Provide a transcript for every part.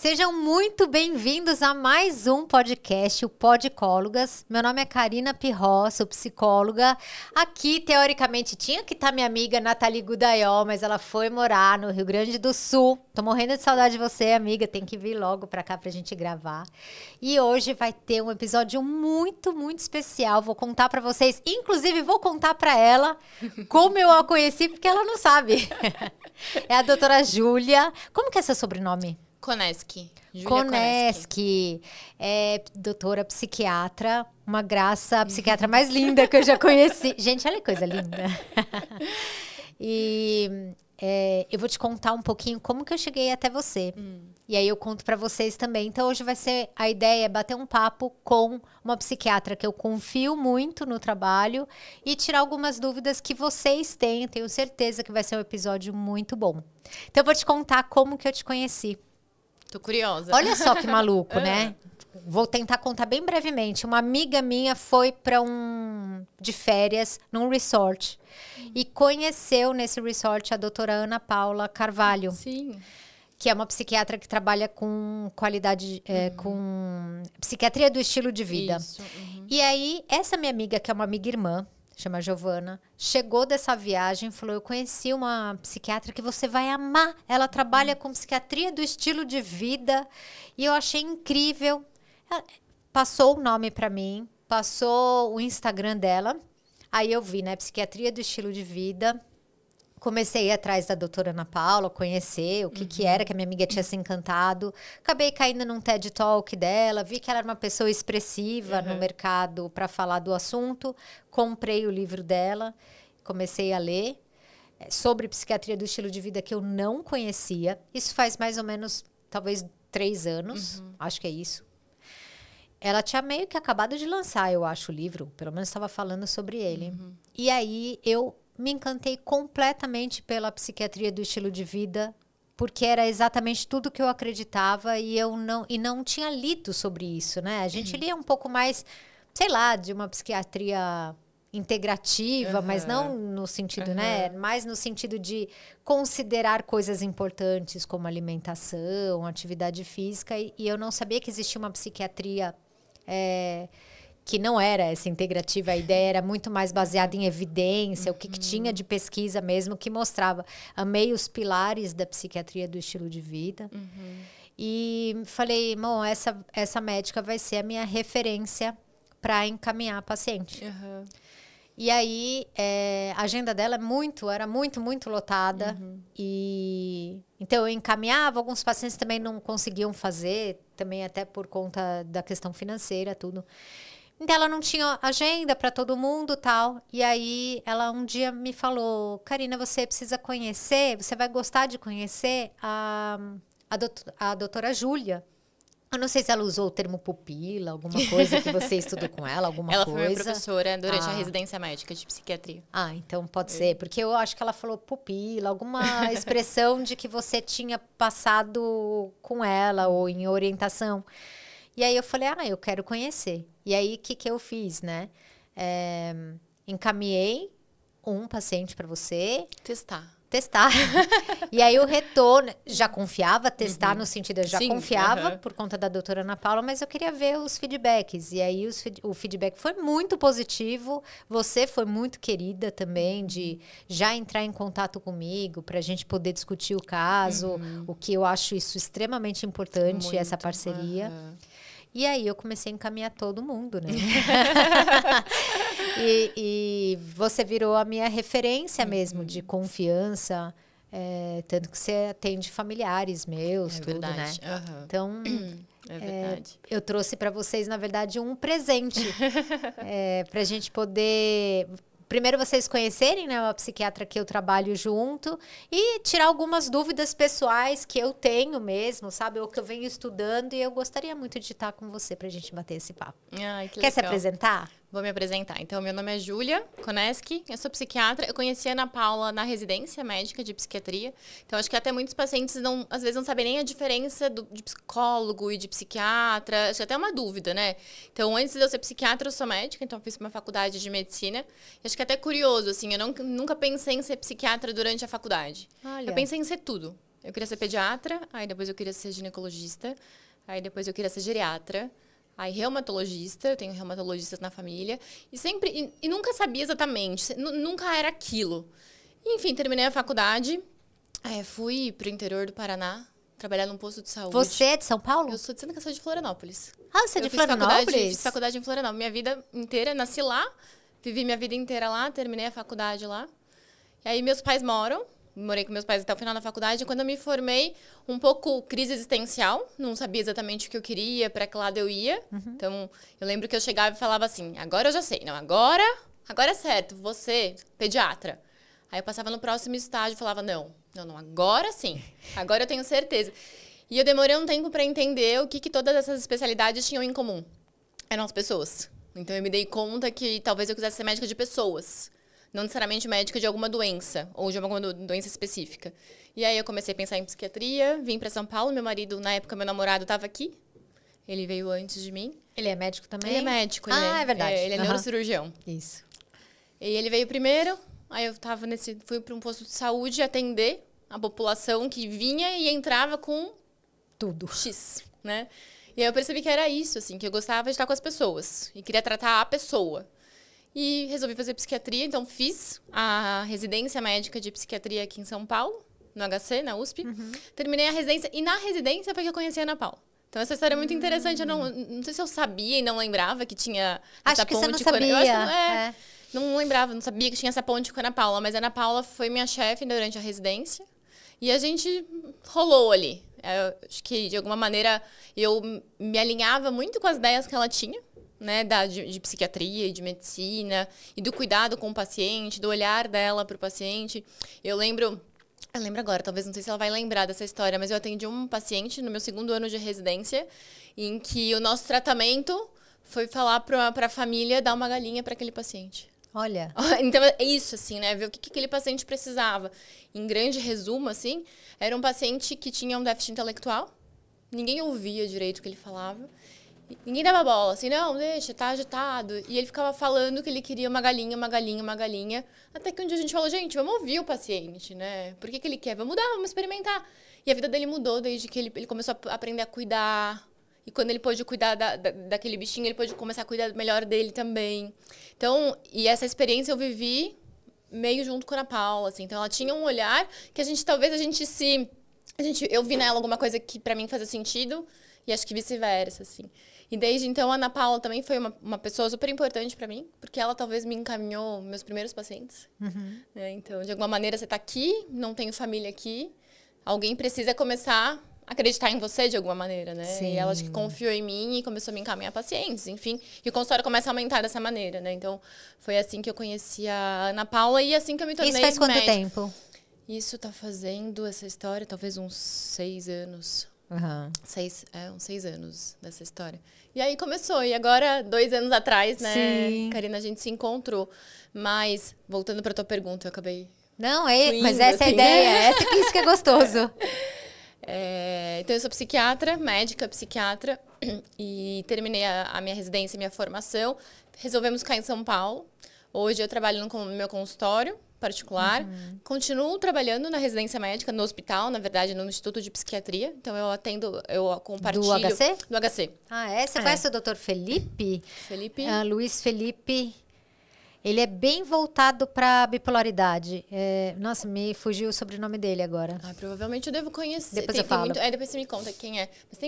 Sejam muito bem-vindos a mais um podcast, o Podicólogas. Meu nome é Karina Pirro, sou psicóloga. Aqui, teoricamente, tinha que estar minha amiga Nathalie Gudaiol, mas ela foi morar no Rio Grande do Sul. Tô morrendo de saudade de você, amiga. Tem que vir logo pra cá pra gente gravar. E hoje vai ter um episódio muito, muito especial. Vou contar pra vocês, inclusive vou contar pra ela como eu a conheci, porque ela não sabe. É a doutora Júlia. Como que é seu sobrenome? Koneski. Koneski. É doutora psiquiatra, uma graça, a psiquiatra mais linda que eu já conheci. Gente, olha que coisa linda. E eu vou te contar um pouquinho como que eu cheguei até você. E aí eu conto pra vocês também. Então hoje a ideia é bater um papo com uma psiquiatra que eu confio muito no trabalho e tirar algumas dúvidas que vocês têm. Tenho certeza que vai ser um episódio muito bom. Então eu vou te contar como que eu te conheci. Tô curiosa. Olha só que maluco, né? Vou tentar contar bem brevemente. Uma amiga minha foi para de férias num resort e conheceu nesse resort a doutora Ana Paula Carvalho. Sim. Que é uma psiquiatra que trabalha com qualidade, com psiquiatria do estilo de vida. Isso. E aí, essa minha amiga, que é uma amiga irmã, chama Giovana, chegou dessa viagem e falou, eu conheci uma psiquiatra que você vai amar. Ela trabalha com psiquiatria do estilo de vida e eu achei incrível. Ela passou o nome para mim, passou o Instagram dela. Aí eu vi, né, psiquiatria do estilo de vida. Comecei a ir atrás da doutora Ana Paula, conhecer o que era, que a minha amiga tinha se encantado. Acabei caindo num TED Talk dela, vi que ela era uma pessoa expressiva no mercado para falar do assunto. Comprei o livro dela, comecei a ler sobre psiquiatria do estilo de vida que eu não conhecia. Isso faz mais ou menos, talvez 3 anos, acho que é isso. Ela tinha meio que acabado de lançar, eu acho, o livro. Pelo menos estava falando sobre ele. E aí eu me encantei completamente pela psiquiatria do estilo de vida, porque era exatamente tudo que eu acreditava e eu não tinha lido sobre isso, né? A gente lia um pouco mais, sei lá, de uma psiquiatria integrativa, mas não no sentido, né? Mais no sentido de considerar coisas importantes como alimentação, atividade física, e eu não sabia que existia uma psiquiatria que não era essa integrativa, a ideia era muito mais baseada em evidência, o que tinha de pesquisa mesmo, que mostrava. Amei os pilares da psiquiatria do estilo de vida. E falei, bom, essa médica vai ser a minha referência para encaminhar a paciente. E aí, a agenda dela era muito, muito lotada. E então, eu encaminhava, alguns pacientes também não conseguiam fazer, também até por conta da questão financeira, tudo. Então, ela não tinha agenda para todo mundo, tal. E aí, ela um dia me falou, Karina, você precisa conhecer, você vai gostar de conhecer a doutora Júlia. Eu não sei se ela usou o termo pupila, alguma coisa que você estudou com ela, alguma coisa. Ela foi minha professora durante a residência médica de psiquiatria. Ah, então pode ser, porque eu acho que ela falou pupila, alguma expressão de que você tinha passado com ela ou em orientação. E aí eu falei, eu quero conhecer. E aí, o que eu fiz, né? Encaminhei um paciente para você. Testar. E aí o retorno, já confiava, testar no sentido, eu já confiava por conta da doutora Ana Paula, mas eu queria ver os feedbacks. E aí o feedback foi muito positivo, você foi muito querida também, de já entrar em contato comigo, para a gente poder discutir o caso, o que eu acho isso extremamente importante, muito, essa parceria. E aí eu comecei a encaminhar todo mundo, né? e você virou a minha referência mesmo de confiança, tanto que você atende familiares meus, tudo, verdade. Né? Então, verdade. Eu trouxe para vocês, na verdade, um presente para a gente poder... Primeiro vocês conhecerem, né, uma psiquiatra que eu trabalho junto e tirar algumas dúvidas pessoais que eu tenho mesmo, sabe? Ou que eu venho estudando e eu gostaria muito de estar com você pra gente bater esse papo. Ai, que Quer legal. se apresentar? Vou me apresentar. Então, meu nome é Júlia Koneski, eu sou psiquiatra. Eu conheci a Ana Paula na residência médica de psiquiatria. Então, acho que até muitos pacientes, às vezes, não sabem nem a diferença de psicólogo e de psiquiatra. Acho que até é uma dúvida, né? Então, antes de eu ser psiquiatra, eu sou médica. Então, eu fiz uma faculdade de medicina. E acho que é até curioso, assim, eu nunca pensei em ser psiquiatra durante a faculdade. Olha. Eu pensei em ser tudo. Eu queria ser pediatra, aí depois eu queria ser ginecologista, aí depois eu queria ser geriatra, aí reumatologista, eu tenho reumatologistas na família, e sempre, e nunca sabia exatamente, nunca era aquilo. Enfim, terminei a faculdade, fui pro interior do Paraná, trabalhar num posto de saúde. Você é de São Paulo? Eu sou de Santa Catarina de Florianópolis. Ah, você é de Florianópolis? Fiz faculdade em Florianópolis. Minha vida inteira, nasci lá, vivi minha vida inteira lá, terminei a faculdade lá. E aí meus pais morei com meus pais até o final da faculdade. E quando eu me formei, um pouco crise existencial, não sabia exatamente o que eu queria, para que lado eu ia. Então, eu lembro que eu chegava e falava assim, agora eu já sei, não, agora é certo, você, pediatra. Aí eu passava no próximo estágio e falava, não, agora sim, agora eu tenho certeza. E eu demorei um tempo para entender o que todas essas especialidades tinham em comum. Eram as pessoas. Então eu me dei conta que talvez eu quisesse ser médica de pessoas, não necessariamente médica de alguma doença ou de alguma doença específica. E aí eu comecei a pensar em psiquiatria, vim para São Paulo, meu marido, na época meu namorado estava aqui. Ele veio antes de mim. Ele é médico também? Ele é médico. É verdade. Ele é neurocirurgião. Isso. E ele veio primeiro. Aí eu fui para um posto de saúde atender a população que vinha e entrava com tudo. X, né? E aí eu percebi que era isso, assim, que eu gostava de estar com as pessoas e queria tratar a pessoa. E resolvi fazer psiquiatria, então fiz a residência médica de psiquiatria aqui em São Paulo, no HC, na USP. Terminei a residência e na residência foi que eu conheci a Ana Paula. Então essa história é muito interessante, eu não sei se eu sabia e não lembrava que tinha essa ponte. Acho que você não sabia. Eu acho que não lembrava, não sabia que tinha essa ponte com a Ana Paula, mas a Ana Paula foi minha chefe durante a residência e a gente rolou ali. Eu acho que, de alguma maneira, eu me alinhava muito com as ideias que ela tinha, né, de psiquiatria e de medicina, e do cuidado com o paciente, do olhar dela para o paciente. Eu lembro agora, talvez não sei se ela vai lembrar dessa história, mas eu atendi um paciente no meu 2º ano de residência, em que o nosso tratamento foi falar para a família dar uma galinha para aquele paciente. Olha. Então, é isso, assim, né? Ver o que aquele paciente precisava. Em grande resumo, assim, era um paciente que tinha um déficit intelectual. Ninguém ouvia direito o que ele falava. Ninguém dava bola, assim, não, deixa, tá agitado. E ele ficava falando que ele queria uma galinha, uma galinha, uma galinha. Até que um dia a gente falou, gente, vamos ouvir o paciente, né? Por que ele quer? Vamos mudar, vamos experimentar. E a vida dele mudou desde que ele começou a aprender a cuidar. E quando ele pôde cuidar daquele bichinho, ele pôde começar a cuidar melhor dele também. Então, e essa experiência eu vivi meio junto com a Ana Paula, assim. Então, ela tinha um olhar que eu vi nela alguma coisa que pra mim fazia sentido e acho que vice-versa, assim. E desde então, a Ana Paula também foi uma pessoa super importante pra mim, porque ela talvez me encaminhou meus primeiros pacientes. Né? Então, de alguma maneira, você tá aqui, não tenho família aqui, alguém precisa começar acreditar em você de alguma maneira, né? Sim. E ela acho que confiou em mim e começou a me encaminhar pacientes, enfim. E o consultório começa a aumentar dessa maneira, né? Então, foi assim que eu conheci a Ana Paula e assim que eu me tornei médica. Isso faz quanto tempo? Isso tá fazendo essa história, talvez uns 6 anos. Uns 6 anos dessa história. E aí começou. E agora, 2 anos atrás, né, Sim. Karina, a gente se encontrou. Mas, voltando pra tua pergunta, eu acabei... Não, fluindo, mas essa é a assim, ideia. Isso que é gostoso. Então, eu sou psiquiatra, médica psiquiatra, e terminei a minha residência, minha formação. Resolvemos ficar em São Paulo. Hoje eu trabalho no meu consultório particular. Continuo trabalhando na residência médica, no hospital, na verdade, no Instituto de Psiquiatria. Então, eu compartilho... Do HC? Do HC. Ah, é? Você conhece o Dr. Felipe? Felipe? Luiz Felipe. Ele é bem voltado para bipolaridade. Nossa, me fugiu o sobrenome dele agora. Provavelmente eu devo conhecer. Depois eu falo. Depois você me conta quem é. Mas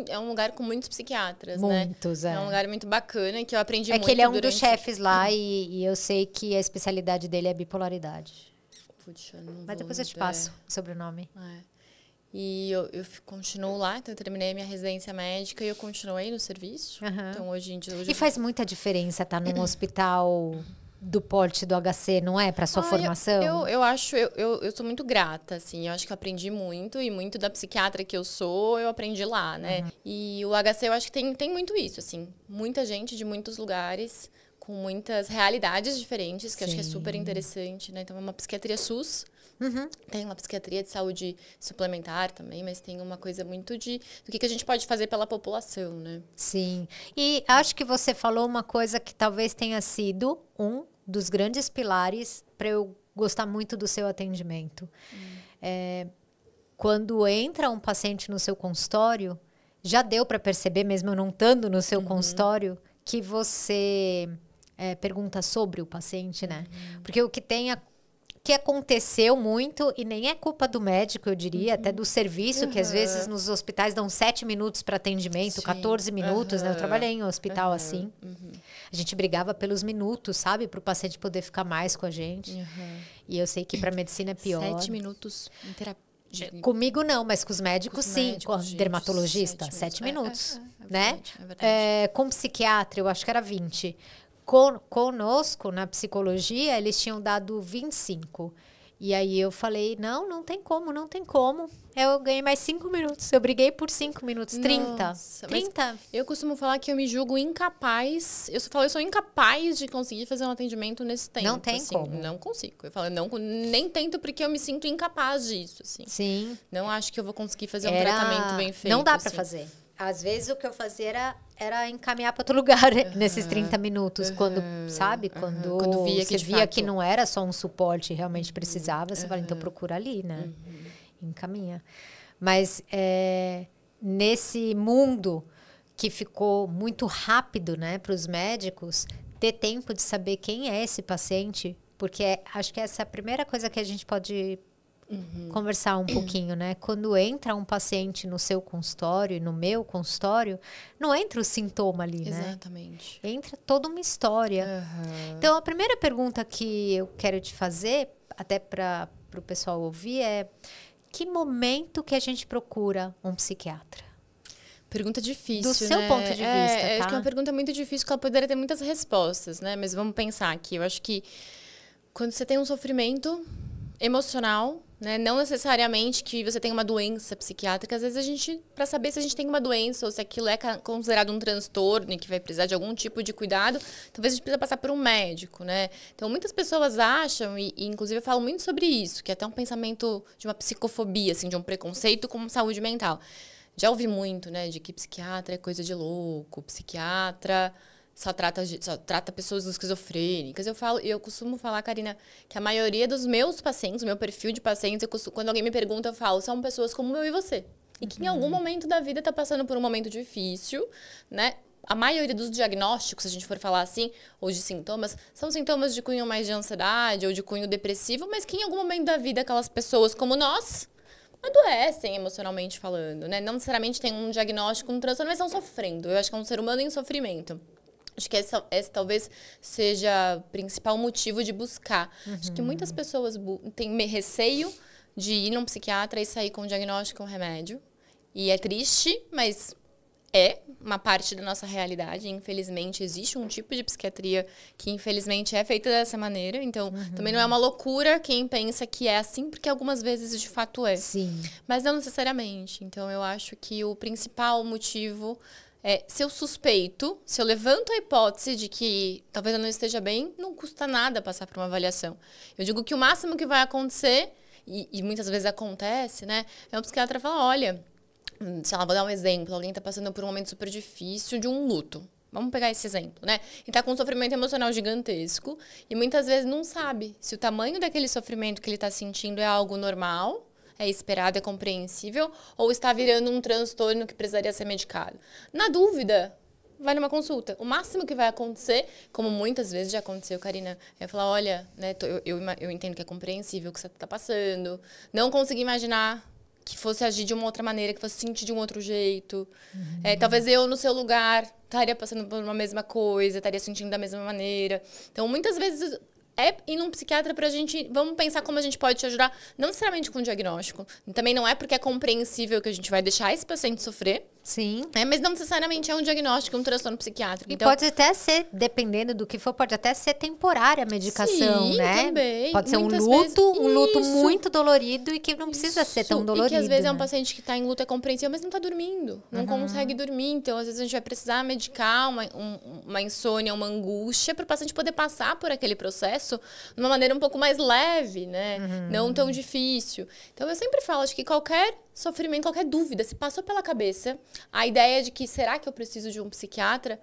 é um lugar com muitos psiquiatras, Muitos, né? É um lugar muito bacana que eu aprendi muito. É que ele é um dos chefes lá e eu sei que a especialidade dele é bipolaridade. Puxa, mas depois eu te passo o sobrenome. E eu continuo lá, então eu terminei a minha residência médica e eu continuei no serviço. Então hoje em dia... E faz muita diferença estar num hospital do porte do HC, não é? Para sua formação? Eu acho, eu sou muito grata, assim. Eu acho que eu aprendi muito e muito da psiquiatra que eu sou, eu aprendi lá, né? E o HC eu acho que tem muito isso, assim. Muita gente de muitos lugares, com muitas realidades diferentes, que eu acho que é super interessante, né? Então é uma psiquiatria SUS. Tem uma psiquiatria de saúde suplementar também, mas tem uma coisa muito do que a gente pode fazer pela população, né? Sim. E acho que você falou uma coisa que talvez tenha sido um dos grandes pilares para eu gostar muito do seu atendimento. quando entra um paciente no seu consultório, já deu para perceber, mesmo eu não estando no seu consultório, que você pergunta sobre o paciente, né? Porque o que que aconteceu muito, e nem é culpa do médico, eu diria, até do serviço, que às vezes nos hospitais dão 7 minutos para atendimento, 14 minutos, né? Eu trabalhei em um hospital assim. A gente brigava pelos minutos, sabe? Para o paciente poder ficar mais com a gente. E eu sei que para medicina é pior. 7 minutos em terapia. Comigo não, mas com os médicos, sim. médicos, Com a gente, dermatologista, 7 minutos. Né? É verdade. Com psiquiatra, eu acho que era 20. Conosco, na psicologia, eles tinham dado 25. E aí eu falei, não tem como, não tem como. Eu ganhei mais 5 minutos. Eu briguei por 5 minutos, 30. Nossa, 30. Eu costumo falar que eu me julgo incapaz. Eu sou incapaz de conseguir fazer um atendimento nesse tempo. Não tem assim, como. Não consigo. Eu falo, não, nem tento porque eu me sinto incapaz disso, assim. Sim. Não acho que eu vou conseguir fazer um tratamento bem feito. Não dá pra assim. fazer. Às vezes o que eu fazia era encaminhar para outro lugar nesses 30 minutos. Quando, sabe? Quando via você via que não era só um suporte, realmente precisava, você fala, então procura ali, né? Encaminha. Mas nesse mundo que ficou muito rápido, né, para os médicos, ter tempo de saber quem é esse paciente, porque acho que essa é a primeira coisa que a gente pode conversar um pouquinho, né? Quando entra um paciente no seu consultório, no meu consultório, não entra o sintoma ali, né? Exatamente. Entra toda uma história. Então, a primeira pergunta que eu quero te fazer, até para o pessoal ouvir, é que momento que a gente procura um psiquiatra? Pergunta difícil, Do seu ponto de vista, tá? Acho que é uma pergunta muito difícil, que ela poderia ter muitas respostas, né? Mas vamos pensar aqui. Eu acho que quando você tem um sofrimento emocional, né? Não necessariamente que você tenha uma doença psiquiátrica. Às vezes a gente, para saber se a gente tem uma doença ou se aquilo é considerado um transtorno e que vai precisar de algum tipo de cuidado, talvez a gente precisa passar por um médico, né? Então muitas pessoas acham, e inclusive eu falo muito sobre isso, que é até um pensamento de uma psicofobia, assim, de um preconceito com saúde mental. Já ouvi muito, né, de que psiquiatra é coisa de louco, psiquiatra só trata pessoas esquizofrênicas. Eu costumo falar, Karina, que a maioria dos meus pacientes, o meu perfil de pacientes, quando alguém me pergunta, eu falo, são pessoas como eu e você. E que em algum momento da vida está passando por um momento difícil, né? A maioria dos diagnósticos, se a gente for falar assim, ou de sintomas, são sintomas de cunho mais de ansiedade ou de cunho depressivo, mas que em algum momento da vida aquelas pessoas como nós adoecem emocionalmente falando, né? Não necessariamente tem um diagnóstico, um transtorno, mas estão sofrendo. Eu acho que é um ser humano em sofrimento. Acho que esse talvez seja o principal motivo de buscar. Acho que muitas pessoas têm receio de ir num psiquiatra e sair com um diagnóstico, um remédio. E é triste, mas é uma parte da nossa realidade. Infelizmente, existe um tipo de psiquiatria que, infelizmente, é feita dessa maneira. Então, também não é uma loucura quem pensa que é assim, porque algumas vezes, de fato, é. Sim. Mas não necessariamente. Então, eu acho que o principal motivo se eu suspeito, se eu levanto a hipótese de que talvez eu não esteja bem, não custa nada passar por uma avaliação. Eu digo que o máximo que vai acontecer, e muitas vezes acontece, né? É um psiquiatra falar, olha, sei lá, vou dar um exemplo, alguém está passando por um momento super difícil de um luto. Vamos pegar esse exemplo, né? E tá com um sofrimento emocional gigantesco e muitas vezes não sabe se o tamanho daquele sofrimento que ele está sentindo é algo normal, é esperado, é compreensível, ou está virando um transtorno que precisaria ser medicado. Na dúvida, vai numa consulta. O máximo que vai acontecer, como muitas vezes já aconteceu, Karina, é falar, olha, né, eu entendo que é compreensível o que você está passando, não consegui imaginar que fosse agir de uma outra maneira, que fosse sentir de um outro jeito. Talvez eu, no seu lugar, estaria passando por uma mesma coisa, estaria sentindo da mesma maneira. Então, muitas vezes ir num psiquiatra pra gente, vamos pensar como a gente pode te ajudar, não necessariamente com diagnóstico. Também não é porque é compreensível que a gente vai deixar esse paciente sofrer. Sim. Mas não necessariamente é um diagnóstico, um transtorno psiquiátrico. E então, pode até ser, dependendo do que for, pode até ser temporária a medicação, sim, né? Também. Pode ser Muitas um luto isso. muito dolorido e que não precisa ser tão dolorido. E que às vezes né? é um paciente que está em luto, é compreensível, mas não está dormindo. Não consegue dormir. Então, às vezes, a gente vai precisar medicar uma insônia, uma angústia, para o paciente poder passar por aquele processo de uma maneira um pouco mais leve, né? Não tão difícil. Então, eu sempre falo, acho que qualquer sofrimento, qualquer dúvida, se passou pela cabeça, a ideia de que será que eu preciso de um psiquiatra,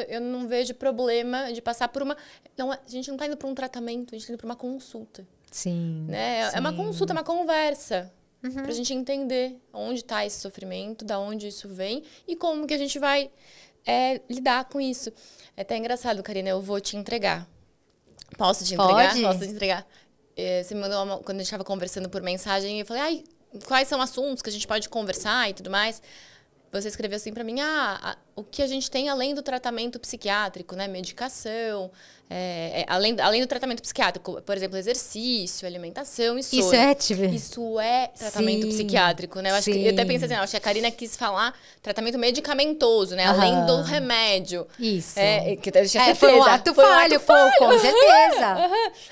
eu não vejo problema de passar por uma... Não, a gente não está indo para um tratamento, a gente está indo para uma consulta. Sim, Né? sim. É uma consulta, uma conversa. Pra gente entender onde tá esse sofrimento, da onde isso vem e como que a gente vai lidar com isso. É até engraçado, Karina, eu vou te entregar. Posso te entregar? Pode. Posso te entregar. Você me mandou quando a gente estava conversando por mensagem, eu falei, ai, quais são assuntos que a gente pode conversar e tudo mais. Você escreveu assim pra mim, o que a gente tem além do tratamento psiquiátrico, né? Medicação, além do tratamento psiquiátrico, por exemplo, exercício, alimentação e sono. Isso é tratamento psiquiátrico, né? Eu até pensei assim, acho que a Karina quis falar tratamento medicamentoso, né? Além do remédio. Isso. Foi um ato falho, com certeza.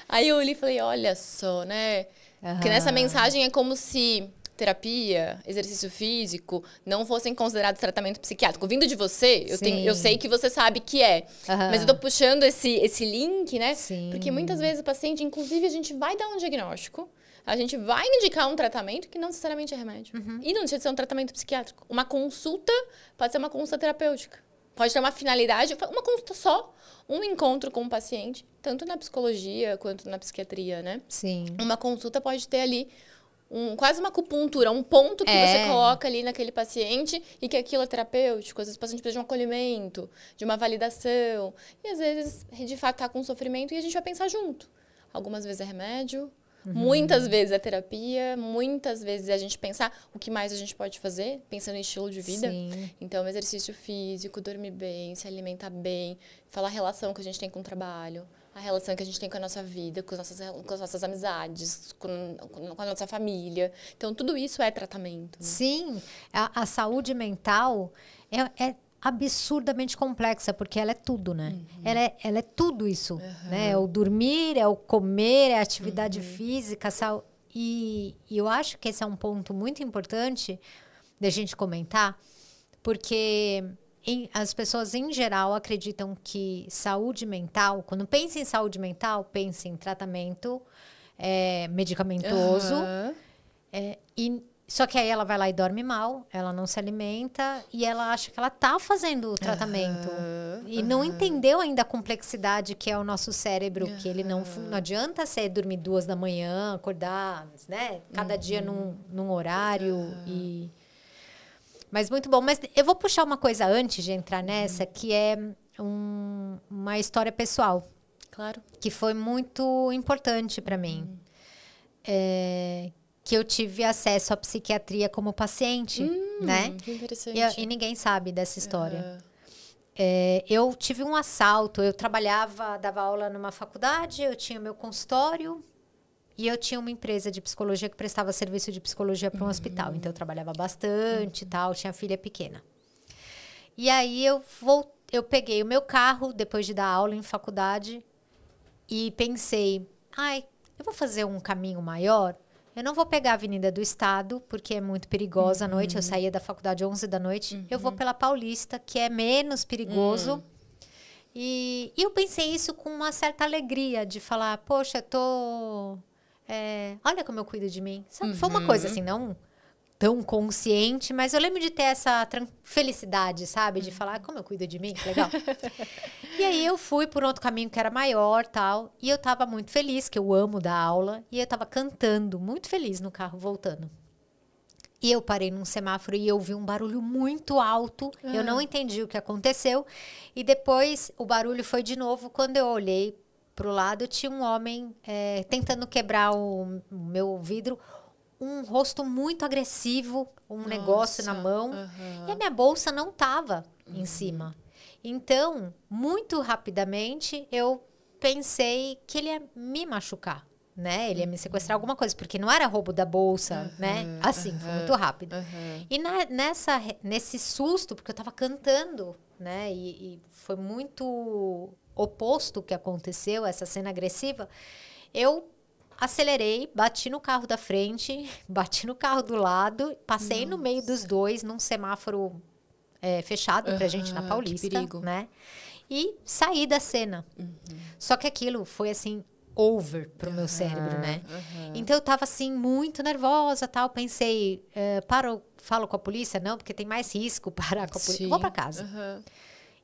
Aí eu olhei e falei, olha só, né? Porque nessa mensagem é como se terapia, exercício físico, não fossem considerados tratamento psiquiátrico. Vindo de você, eu sei que você sabe que é. Mas eu tô puxando esse link, né? Sim. Porque muitas vezes o paciente, inclusive, a gente vai dar um diagnóstico, a gente vai indicar um tratamento que não necessariamente é remédio. E não deixa de ser um tratamento psiquiátrico. Uma consulta pode ser uma consulta terapêutica. Pode ter uma finalidade, uma consulta só, um encontro com o paciente, tanto na psicologia quanto na psiquiatria, né? Sim. Uma consulta pode ter ali quase uma acupuntura, um ponto que você coloca ali naquele paciente e que aquilo é terapêutico. Às vezes o paciente precisa de um acolhimento, de uma validação. E às vezes, de fato, está com sofrimento e a gente vai pensar junto. Algumas vezes é remédio, muitas vezes é terapia, muitas vezes é a gente pensar o que mais a gente pode fazer, pensando em estilo de vida. Sim. Então, exercício físico, dormir bem, se alimentar bem, falar a relação que a gente tem com o trabalho, a relação que a gente tem com a nossa vida, com as nossas amizades, com a nossa família. Então, tudo isso é tratamento. Né? Sim, a saúde mental é absurdamente complexa, porque ela é tudo, né? Ela é tudo isso, né? É o dormir, é o comer, é a atividade física, e eu acho que esse é um ponto muito importante da gente comentar, porque as pessoas, em geral, acreditam que saúde mental, quando pensa em saúde mental, pensa em tratamento medicamentoso. Só que aí ela vai lá e dorme mal, ela não se alimenta e ela acha que ela tá fazendo o tratamento. E não entendeu ainda a complexidade que é o nosso cérebro, que ele não adianta ser dormir 2 da manhã, acordar, né? Cada dia num horário Mas muito bom. Mas eu vou puxar uma coisa antes de entrar nessa, que é uma história pessoal. Claro. Que foi muito importante para mim. Que eu tive acesso à psiquiatria como paciente, né? Que interessante. E ninguém sabe dessa história. Eu tive um assalto. Eu dava aula numa faculdade, eu tinha meu consultório. E eu tinha uma empresa de psicologia que prestava serviço de psicologia para um hospital. Então, eu trabalhava bastante e tal. Tinha filha pequena. E aí, eu peguei o meu carro, depois de dar aula em faculdade. E pensei, eu vou fazer um caminho maior. Eu não vou pegar a Avenida do Estado, porque é muito perigosa à noite. Eu saía da faculdade às 11 da noite. Eu vou pela Paulista, que é menos perigoso. E eu pensei isso com uma certa alegria, de falar, poxa, olha como eu cuido de mim. Sabe? Foi uma coisa assim, não tão consciente, mas eu lembro de ter essa felicidade, sabe? De falar, como eu cuido de mim, que legal. E aí eu fui por outro caminho que era maior, tal, e eu tava muito feliz, que eu amo dar aula, e eu tava cantando, muito feliz no carro, voltando. E eu parei num semáforo e eu ouvi um barulho muito alto, eu não entendi o que aconteceu, e depois o barulho foi de novo, quando eu olhei pro lado, tinha um homem tentando quebrar o meu vidro, um rosto muito agressivo, negócio na mão. E a minha bolsa não estava em cima. Então, muito rapidamente, eu pensei que ele ia me machucar, né? Ele ia me sequestrar alguma coisa, porque não era roubo da bolsa, né? Assim, foi muito rápido. E nesse susto, porque eu estava cantando, né? E foi muito oposto o que aconteceu, essa cena agressiva, eu acelerei, bati no carro da frente, bati no carro do lado, passei no meio dos dois, num semáforo fechado pra gente na Paulista, que perigo. né? E saí da cena. Só que aquilo foi assim, over pro meu cérebro, né? Então eu tava assim, muito nervosa, tal, pensei, falo com a polícia? Não, porque tem mais risco parar com a polícia. Vou pra casa.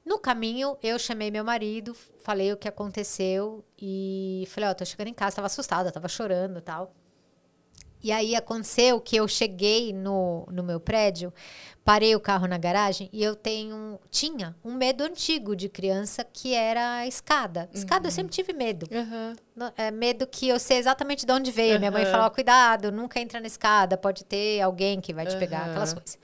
No caminho, eu chamei meu marido, falei o que aconteceu e falei, tô chegando em casa, tava assustada, tava chorando e tal. E aí aconteceu que eu cheguei no meu prédio, parei o carro na garagem e eu tinha um medo antigo de criança que era a escada. Escada eu sempre tive medo. Medo que eu sei exatamente de onde veio. Minha mãe falava, cuidado, nunca entra na escada, pode ter alguém que vai te pegar, aquelas coisas.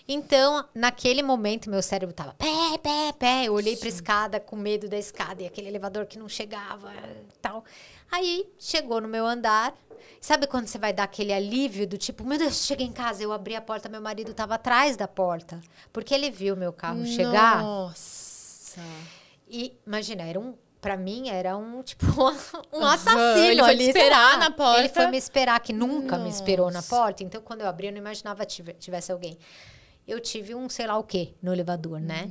Então, naquele momento, meu cérebro tava pé. Eu olhei pra escada com medo da escada e aquele elevador que não chegava e tal. Aí, chegou no meu andar. Sabe quando você vai dar aquele alívio do tipo, meu Deus, cheguei em casa, eu abri a porta, meu marido tava atrás da porta. Porque ele viu meu carro chegar. Nossa. E, imagina, pra mim, era tipo, um assassino Ele foi ali. te esperar na porta. Ele foi me esperar, que nunca me esperou na porta. Então, quando eu abri, eu não imaginava tivesse alguém. Eu tive um sei lá o quê no elevador, né?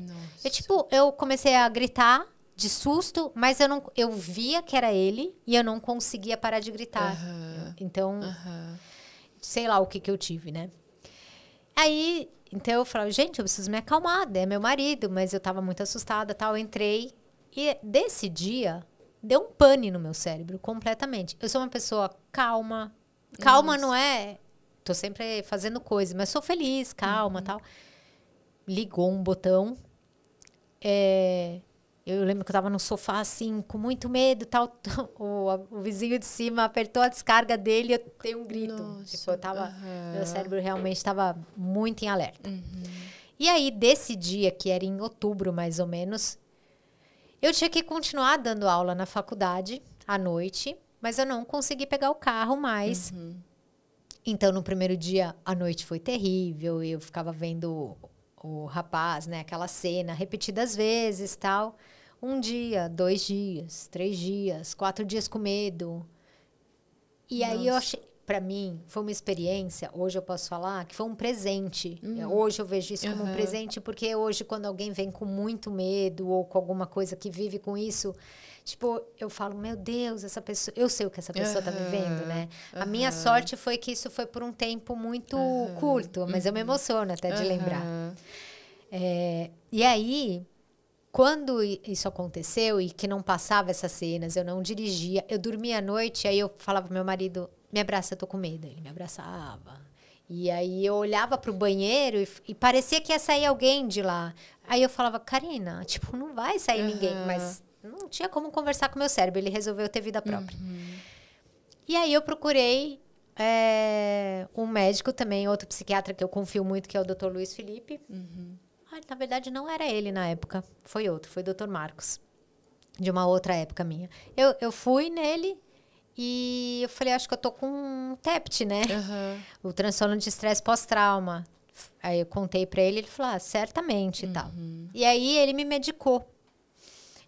Eu comecei a gritar de susto, mas eu via que era ele e eu não conseguia parar de gritar. Então, sei lá o que eu tive, né? Aí, então eu falava, gente, eu preciso me acalmar, é meu marido, mas eu tava muito assustada, tal, eu entrei e desse dia deu um pane no meu cérebro completamente. Eu sou uma pessoa calma. Calma não é tô sempre fazendo coisa, mas sou feliz, calma, tal. Ligou um botão. Eu lembro que eu tava no sofá, assim, com muito medo, tal. O vizinho de cima apertou a descarga dele e eu dei um grito. Nossa, tipo, meu cérebro realmente estava muito em alerta. E aí, desse dia, que era em outubro, mais ou menos, eu tinha que continuar dando aula na faculdade, à noite, mas eu não consegui pegar o carro mais. Então, no primeiro dia, a noite foi terrível. Eu ficava vendo o rapaz, né? Aquela cena repetidas vezes, tal. 1 dia, 2 dias, 3 dias, 4 dias com medo. E aí eu achei, pra mim, foi uma experiência, hoje eu posso falar, que foi um presente. Hoje eu vejo isso como um presente, porque hoje, quando alguém vem com muito medo ou com alguma coisa que vive com isso, tipo, eu falo, meu Deus, essa pessoa, eu sei o que essa pessoa tá vivendo, né? A minha sorte foi que isso foi por um tempo muito curto, mas eu me emociono até de lembrar. E aí, quando isso aconteceu e que não passava essas cenas, eu não dirigia, eu dormia à noite, aí eu falava pro meu marido, me abraça, eu tô com medo. Ele me abraçava. E aí eu olhava pro banheiro e parecia que ia sair alguém de lá. Aí eu falava, Karina, tipo, não vai sair ninguém, mas não tinha como conversar com o meu cérebro, ele resolveu ter vida própria. E aí eu procurei um médico também, outro psiquiatra que eu confio muito, que é o Dr. Luiz Felipe. Na verdade, não era ele na época, foi outro, foi o Dr. Marcos, de uma outra época minha. Eu fui nele e eu falei, acho que eu tô com um TEPT, né? O transtorno de estresse pós-trauma. Aí eu contei pra ele falou, certamente e tal. E aí ele me medicou.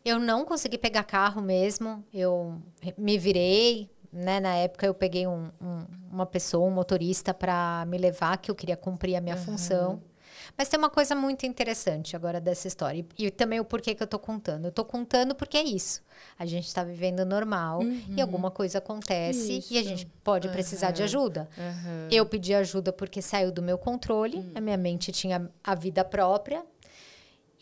Eu não consegui pegar carro mesmo, eu me virei, né? Na época eu peguei uma pessoa, um motorista para me levar, que eu queria cumprir a minha função. Mas tem uma coisa muito interessante agora dessa história. E também o porquê que eu tô contando. Eu tô contando porque é isso. A gente tá vivendo normal e alguma coisa acontece e a gente pode precisar de ajuda. Eu pedi ajuda porque saiu do meu controle. A minha mente tinha a vida própria.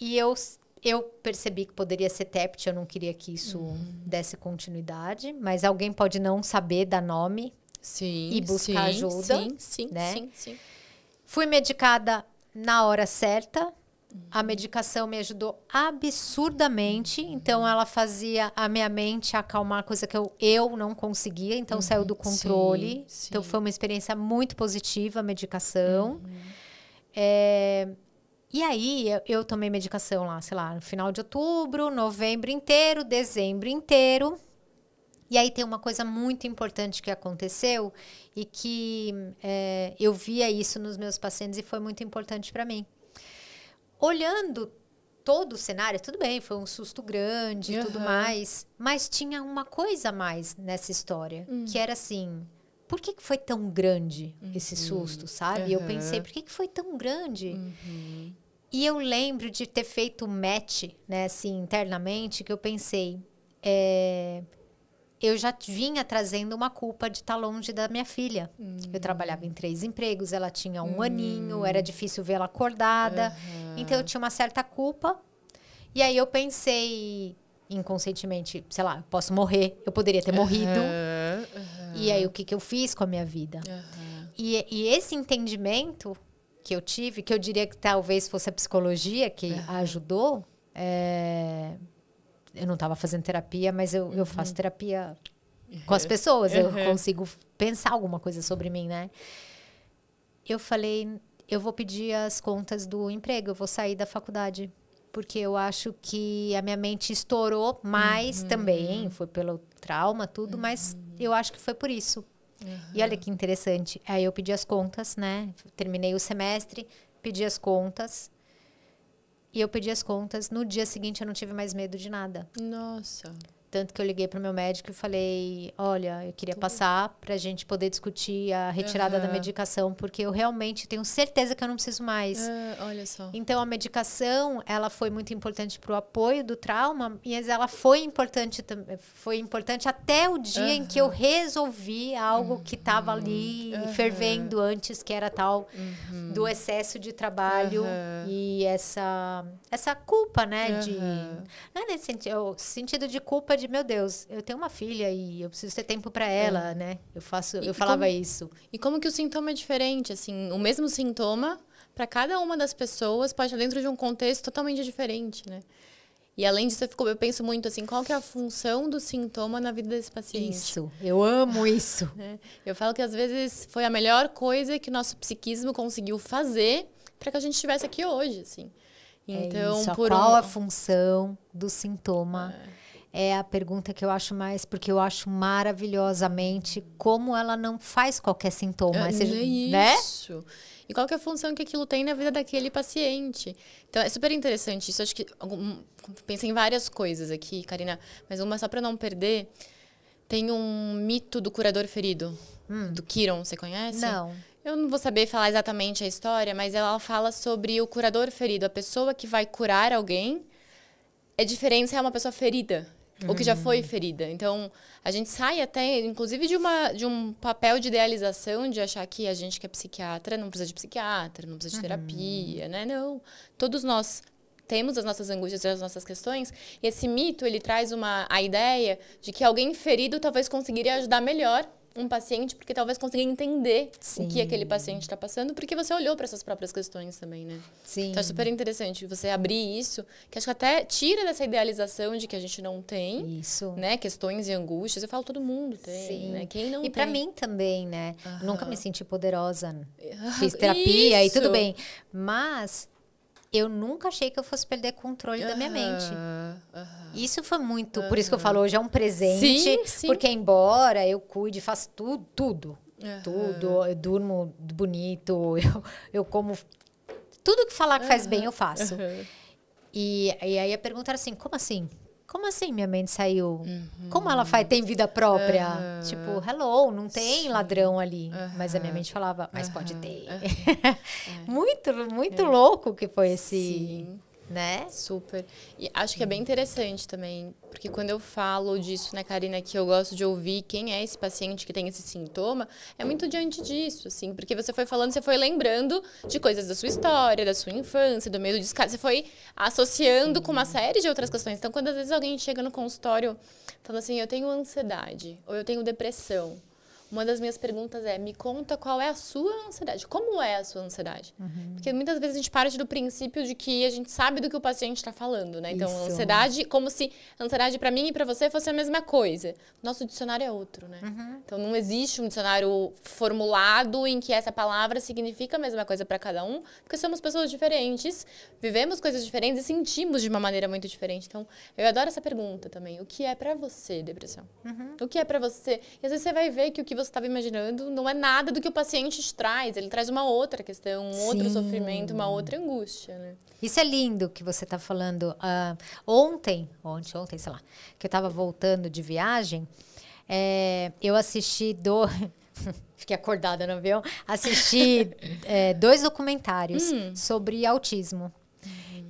E eu percebi que poderia ser TEPT. Eu não queria que isso desse continuidade. Mas alguém pode não saber dar nome e buscar ajuda. Sim. Fui medicada na hora certa. A medicação me ajudou absurdamente. Então, ela fazia a minha mente acalmar, coisa que eu não conseguia. Então, saiu do controle. Então, foi uma experiência muito positiva a medicação. E aí, eu tomei medicação lá, sei lá, no final de outubro, novembro inteiro, dezembro inteiro. E aí tem uma coisa muito importante que aconteceu e que eu via isso nos meus pacientes e foi muito importante para mim. Olhando todo o cenário, tudo bem, foi um susto grande e tudo mais, mas tinha uma coisa a mais nessa história, que era assim, por que foi tão grande esse susto, sabe? Eu pensei, por que foi tão grande? E eu lembro de ter feito match, né, assim, internamente, que eu pensei, eu já vinha trazendo uma culpa de estar longe da minha filha. Eu trabalhava em 3 empregos, ela tinha 1 aninho, era difícil vê-la acordada. Então, eu tinha uma certa culpa. E aí, eu pensei inconscientemente, sei lá, eu posso morrer, eu poderia ter morrido. E aí, o que eu fiz com a minha vida? E esse entendimento que eu tive, que eu diria que talvez fosse a psicologia que ajudou, eu não estava fazendo terapia, mas eu faço terapia com as pessoas. Eu consigo pensar alguma coisa sobre mim, né? Eu falei, eu vou pedir as contas do emprego, eu vou sair da faculdade. Porque eu acho que a minha mente estourou mais também. Foi pelo trauma, tudo. Mas eu acho que foi por isso. E olha que interessante. Aí eu pedi as contas, né? Terminei o semestre, pedi as contas. E eu pedi as contas. No dia seguinte, eu não tive mais medo de nada. Nossa. Tanto que eu liguei para o meu médico e falei, olha, eu queria passar para a gente poder discutir a retirada da medicação, porque eu realmente tenho certeza que eu não preciso mais. Olha só. Então, a medicação, ela foi muito importante para o apoio do trauma, mas ela foi importante até o dia em que eu resolvi algo que estava ali fervendo antes, que era tal do excesso de trabalho e essa culpa, né? Não é nesse sentido de culpa de, meu Deus, eu tenho uma filha e eu preciso ter tempo para ela, né? Eu falava isso. E como que o sintoma é diferente, assim, o mesmo sintoma para cada uma das pessoas pode estar dentro de um contexto totalmente diferente, né? E além disso, eu penso muito assim, qual que é a função do sintoma na vida desse paciente? Isso, eu amo isso. Eu falo que às vezes foi a melhor coisa que nosso psiquismo conseguiu fazer para que a gente estivesse aqui hoje, assim. Então, qual a função do sintoma? É a pergunta que eu acho mais, porque eu acho maravilhosamente como ela não faz qualquer sintoma. Isso. Né? E qual que é a função que aquilo tem na vida daquele paciente? Então, é super interessante isso. Acho que pensei em várias coisas aqui, Karina, mas uma só para não perder. Tem um mito do curador ferido, do Kiron, você conhece? Não. Eu não vou saber falar exatamente a história, mas ela fala sobre o curador ferido. A pessoa que vai curar alguém é diferente se é uma pessoa ferida. Ou que já foi ferida. Então, a gente sai até, inclusive, de um papel de idealização, de achar que a gente que é psiquiatra não precisa de psiquiatra, não precisa de terapia, né? Não. Todos nós temos as nossas angústias e as nossas questões. E esse mito, ele traz a ideia de que alguém ferido talvez conseguiria ajudar melhor um paciente, porque talvez consiga entender o que aquele paciente está passando, porque você olhou para suas próprias questões também, né? Sim. Então é super interessante você abrir isso, que acho que até tira dessa idealização de que a gente não tem, né? Questões e angústias. Eu falo, todo mundo tem, né? Quem não tem? E para mim também, né? Nunca me senti poderosa. Fiz terapia e tudo bem. Mas eu nunca achei que eu fosse perder controle da minha mente. Isso foi muito... Por isso que eu falo, hoje é um presente. Sim. Porque embora eu cuide, faço tudo. Tudo. Eu durmo bonito. Eu como... Tudo que falar que faz bem, eu faço. E aí a pergunta era assim, como assim? Como assim minha mente saiu? Como ela tem vida própria? Tipo, hello, não tem ladrão ali. Mas a minha mente falava, mas pode ter. Muito louco que foi esse... Né? Super. E acho que é bem interessante também, porque quando eu falo disso, né, Karina, que eu gosto de ouvir quem é esse paciente que tem esse sintoma, é muito diante disso, assim, porque você foi falando, você foi lembrando de coisas da sua história, da sua infância, do medo de escada, você foi associando com uma série de outras questões. Então, quando às vezes alguém chega no consultório falando assim, eu tenho ansiedade, ou eu tenho depressão, uma das minhas perguntas é, me conta qual é a sua ansiedade. Como é a sua ansiedade? Porque muitas vezes a gente parte do princípio de que a gente sabe do que o paciente está falando, né? Então, ansiedade, como se a ansiedade para mim e para você fosse a mesma coisa. Nosso dicionário é outro, né? Então, não existe um dicionário formulado em que essa palavra significa a mesma coisa para cada um, porque somos pessoas diferentes, vivemos coisas diferentes e sentimos de uma maneira muito diferente. Então, eu adoro essa pergunta também. O que é para você depressão? O que é para você? E às vezes você vai ver que o que você estava imaginando não é nada do que o paciente te traz. Ele traz uma outra questão, um outro sofrimento, uma outra angústia, né? Isso é lindo que você está falando. Ontem, sei lá, que eu estava voltando de viagem, eu assisti fiquei acordada no avião, assisti 2 documentários sobre autismo.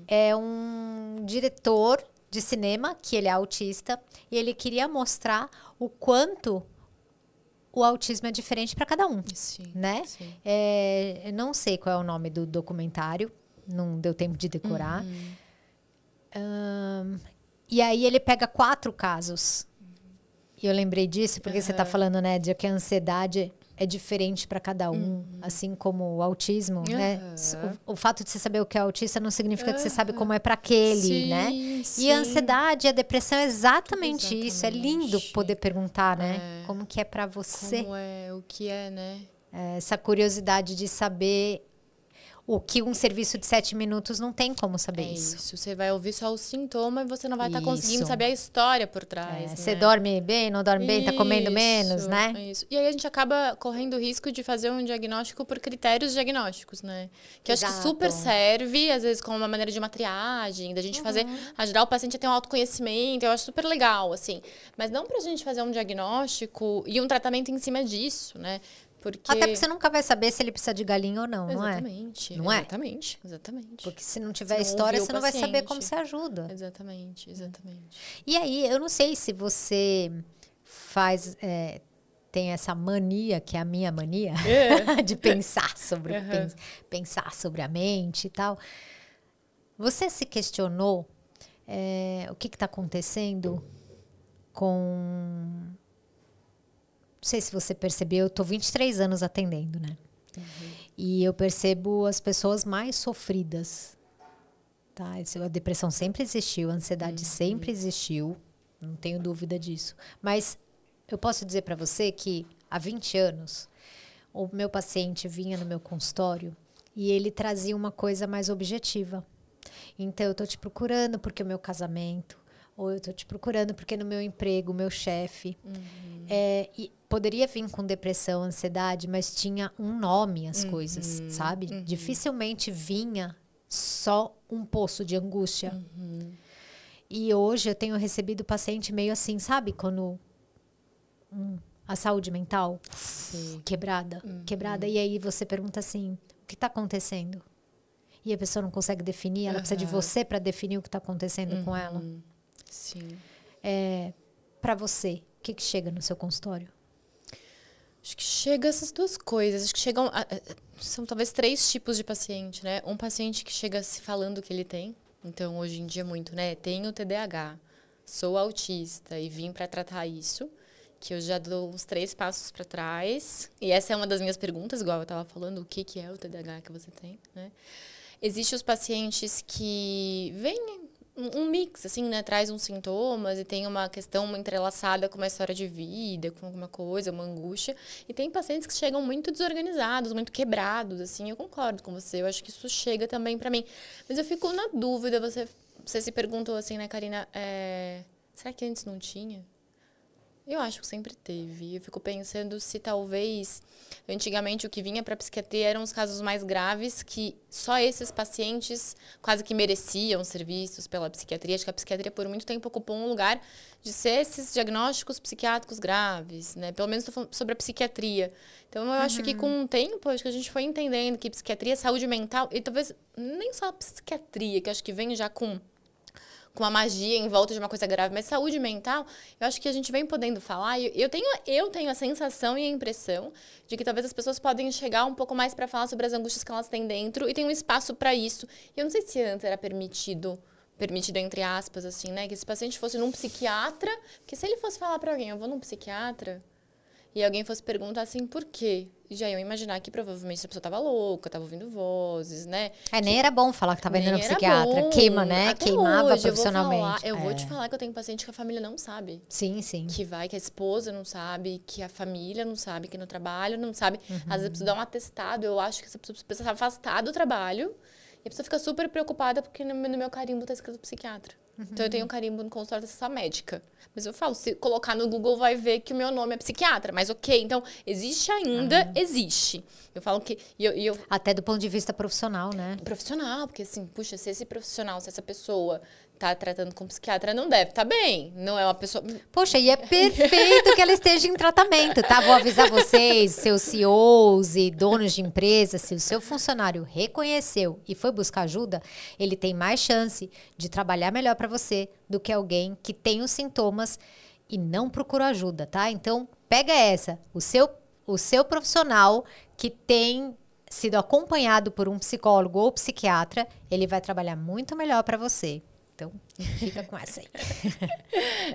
É um diretor de cinema, que ele é autista, e ele queria mostrar o quanto o autismo é diferente para cada um, né? Eu não sei qual é o nome do documentário, não deu tempo de decorar. E aí ele pega 4 casos. eu lembrei disso porque você tá falando, né, de que a ansiedade é diferente para cada um, assim como o autismo, né? O fato de você saber o que é autista não significa que você sabe como é para aquele, Sim, né? sim. E a ansiedade, a depressão é exatamente isso. É lindo poder perguntar, né? Como que é para você? Como é, o que é, né? Essa curiosidade de saber o que um serviço de 7 minutos não tem como saber isso. Você vai ouvir só o sintoma e você não vai estar conseguindo Isso. saber a história por trás. Você né? dorme bem, não dorme bem, tá comendo menos, né? Isso. E aí a gente acaba correndo o risco de fazer um diagnóstico por critérios diagnósticos, né? Que eu acho que super serve, às vezes, como uma maneira de uma triagem, da gente fazer, ajudar o paciente a ter um autoconhecimento. Eu acho super legal, assim. Mas não pra gente fazer um diagnóstico e um tratamento em cima disso, né? Porque... Até porque você nunca vai saber se ele precisa de galinha ou não, não é? Exatamente. Não é? Exatamente. Porque se não tiver história, você não vai saber como você ajuda. Exatamente. E aí, eu não sei se você faz... tem essa mania, que é a minha mania, de pensar sobre, pensar sobre a mente e tal. Você se questionou o que está acontecendo com... Não sei se você percebeu, eu tô 23 anos atendendo, né? E eu percebo as pessoas mais sofridas, tá? A depressão sempre existiu, a ansiedade sempre existiu, não tenho dúvida disso. Mas eu posso dizer para você que há 20 anos, o meu paciente vinha no meu consultório e ele trazia uma coisa mais objetiva. Então, eu tô te procurando porque o meu casamento, ou eu tô te procurando porque no meu emprego, o meu chefe... e poderia vir com depressão, ansiedade, mas tinha um nome as coisas, sabe? Dificilmente vinha só um poço de angústia. E hoje eu tenho recebido paciente meio assim, sabe? Quando a saúde mental quebrada. E aí você pergunta assim, o que está acontecendo? E a pessoa não consegue definir, ela precisa de você para definir o que está acontecendo com ela. Sim. Para você, o que chega no seu consultório? Acho que chega essas duas coisas. Acho que chegam... São talvez 3 tipos de paciente, né? Um paciente que chega se falando que ele tem. Então, hoje em dia, muito, né? Tenho TDAH, sou autista e vim para tratar isso. Que eu já dou uns 3 passos para trás. E essa é uma das minhas perguntas, igual eu estava falando. O que é o TDAH que você tem, né? Existem os pacientes que vêm... um mix, assim, né? Traz uns sintomas e tem uma questão entrelaçada com uma história de vida, com alguma coisa, uma angústia. E tem pacientes que chegam muito desorganizados, muito quebrados, assim. Eu concordo com você. Eu acho que isso chega também pra mim. Mas eu fico na dúvida. Você se perguntou assim, né, Karina? Será que antes não tinha? Eu acho que sempre teve. Eu fico pensando se talvez, antigamente, o que vinha para a psiquiatria eram os casos mais graves, que só esses pacientes quase que mereciam serviços pela psiquiatria. Acho que a psiquiatria, por muito tempo, ocupou um lugar de ser esses diagnósticos psiquiátricos graves, né? Pelo menos estou falando sobre a psiquiatria. Então, eu acho que com o tempo, acho que a gente foi entendendo que psiquiatria, saúde mental, e talvez nem só a psiquiatria, que acho que vem já com uma magia em volta de uma coisa grave, mas saúde mental, eu acho que a gente vem podendo falar, e eu tenho a sensação e a impressão de que talvez as pessoas podem chegar um pouco mais para falar sobre as angústias que elas têm dentro e tem um espaço para isso. E eu não sei se antes era permitido entre aspas, assim, né, que esse paciente fosse num psiquiatra, porque se ele fosse falar para alguém, eu vou num psiquiatra, e alguém fosse perguntar assim, por quê? E já iam imaginar que provavelmente essa pessoa estava louca, estava ouvindo vozes, né? Nem era bom falar que estava indo no psiquiatra. Queima, né? Até queimava hoje, profissionalmente. Eu vou te falar que eu tenho paciente que a família não sabe. Sim, sim. Que a esposa não sabe, que a família não sabe, que no trabalho não sabe. Às vezes precisa dar um atestado, eu acho que essa pessoa precisa se afastar do trabalho. E a pessoa fica super preocupada porque no meu carimbo está escrito psiquiatra. Então, eu tenho um carimbo no consultório dessa médica. Mas eu falo, se colocar no Google, vai ver que o meu nome é psiquiatra. Mas ok, então, existe ainda, existe. Eu falo que... Até do ponto de vista profissional, né? Profissional, porque assim, puxa, se esse profissional, se essa pessoa tá tratando com psiquiatra, não deve tá bem. Não é uma pessoa... Poxa, e é perfeito que ela esteja em tratamento, tá? Vou avisar vocês, seus CEOs e donos de empresa, se o seu funcionário reconheceu e foi buscar ajuda, ele tem mais chance de trabalhar melhor para você do que alguém que tem os sintomas e não procura ajuda, tá? Então, pega essa. O seu profissional que tem sido acompanhado por um psicólogo ou psiquiatra, ele vai trabalhar muito melhor para você. Então, fica com essa aí.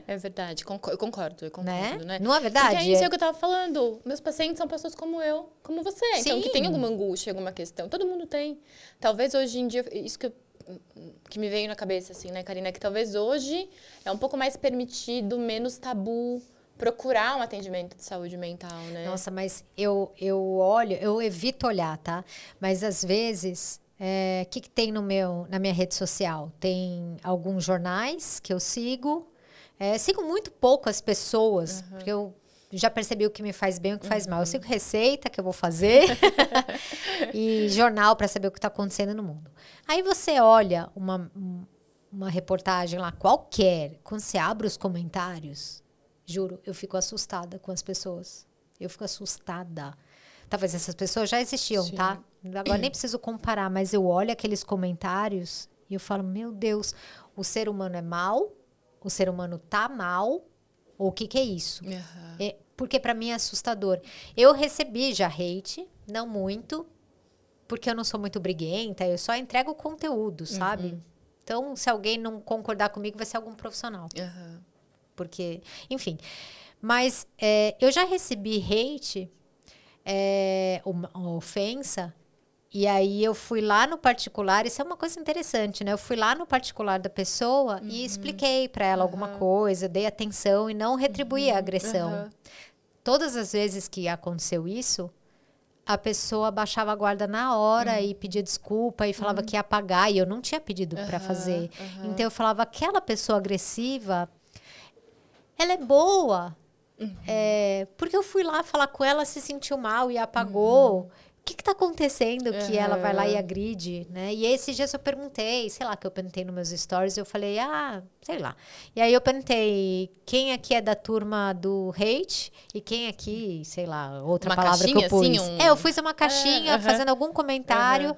É verdade, eu concordo, né? Não é verdade? Porque é isso que eu tava falando. Meus pacientes são pessoas como eu, como você. Sim. Então, que tem alguma angústia, alguma questão. Todo mundo tem. Talvez hoje em dia, isso que me veio na cabeça, assim, né, Karina? Que talvez hoje é um pouco mais permitido, menos tabu procurar um atendimento de saúde mental, né? Nossa, mas eu evito olhar, tá? Mas às vezes, o que tem na minha rede social? Tem alguns jornais que eu sigo. Sigo muito poucas pessoas, porque eu já percebi o que me faz bem e o que faz mal. Eu sigo receita que eu vou fazer e jornal para saber o que está acontecendo no mundo. Aí você olha uma reportagem lá qualquer, quando você abre os comentários, juro, eu fico assustada com as pessoas. Eu fico assustada. Talvez essas pessoas já existiam, Sim. tá? Agora nem preciso comparar, mas eu olho aqueles comentários e eu falo, meu Deus, o ser humano é mau? O ser humano tá mal? Ou o que é isso? Porque para mim é assustador. Eu recebi já hate, não muito, porque eu não sou muito briguenta, eu só entrego conteúdo, sabe? Então, se alguém não concordar comigo, vai ser algum profissional. Porque, enfim. Mas eu já recebi hate, uma ofensa, e aí eu fui lá no particular, isso é uma coisa interessante, né? Eu fui lá no particular da pessoa e expliquei para ela alguma coisa, dei atenção e não retribuí a agressão. Todas as vezes que aconteceu isso, a pessoa baixava a guarda na hora e pedia desculpa e falava que ia apagar, e eu não tinha pedido para fazer. Então eu falava, aquela pessoa agressiva, ela é boa. Porque eu fui lá falar com ela, se sentiu mal e apagou. O que está acontecendo que ela vai lá e agride, né? E esses dias eu perguntei, sei lá, que eu perguntei nos meus stories, eu falei, sei lá. E aí eu perguntei, quem aqui é da turma do hate? E quem aqui, sei lá, outra uma palavra que eu pus. Assim, eu fiz uma caixinha fazendo algum comentário.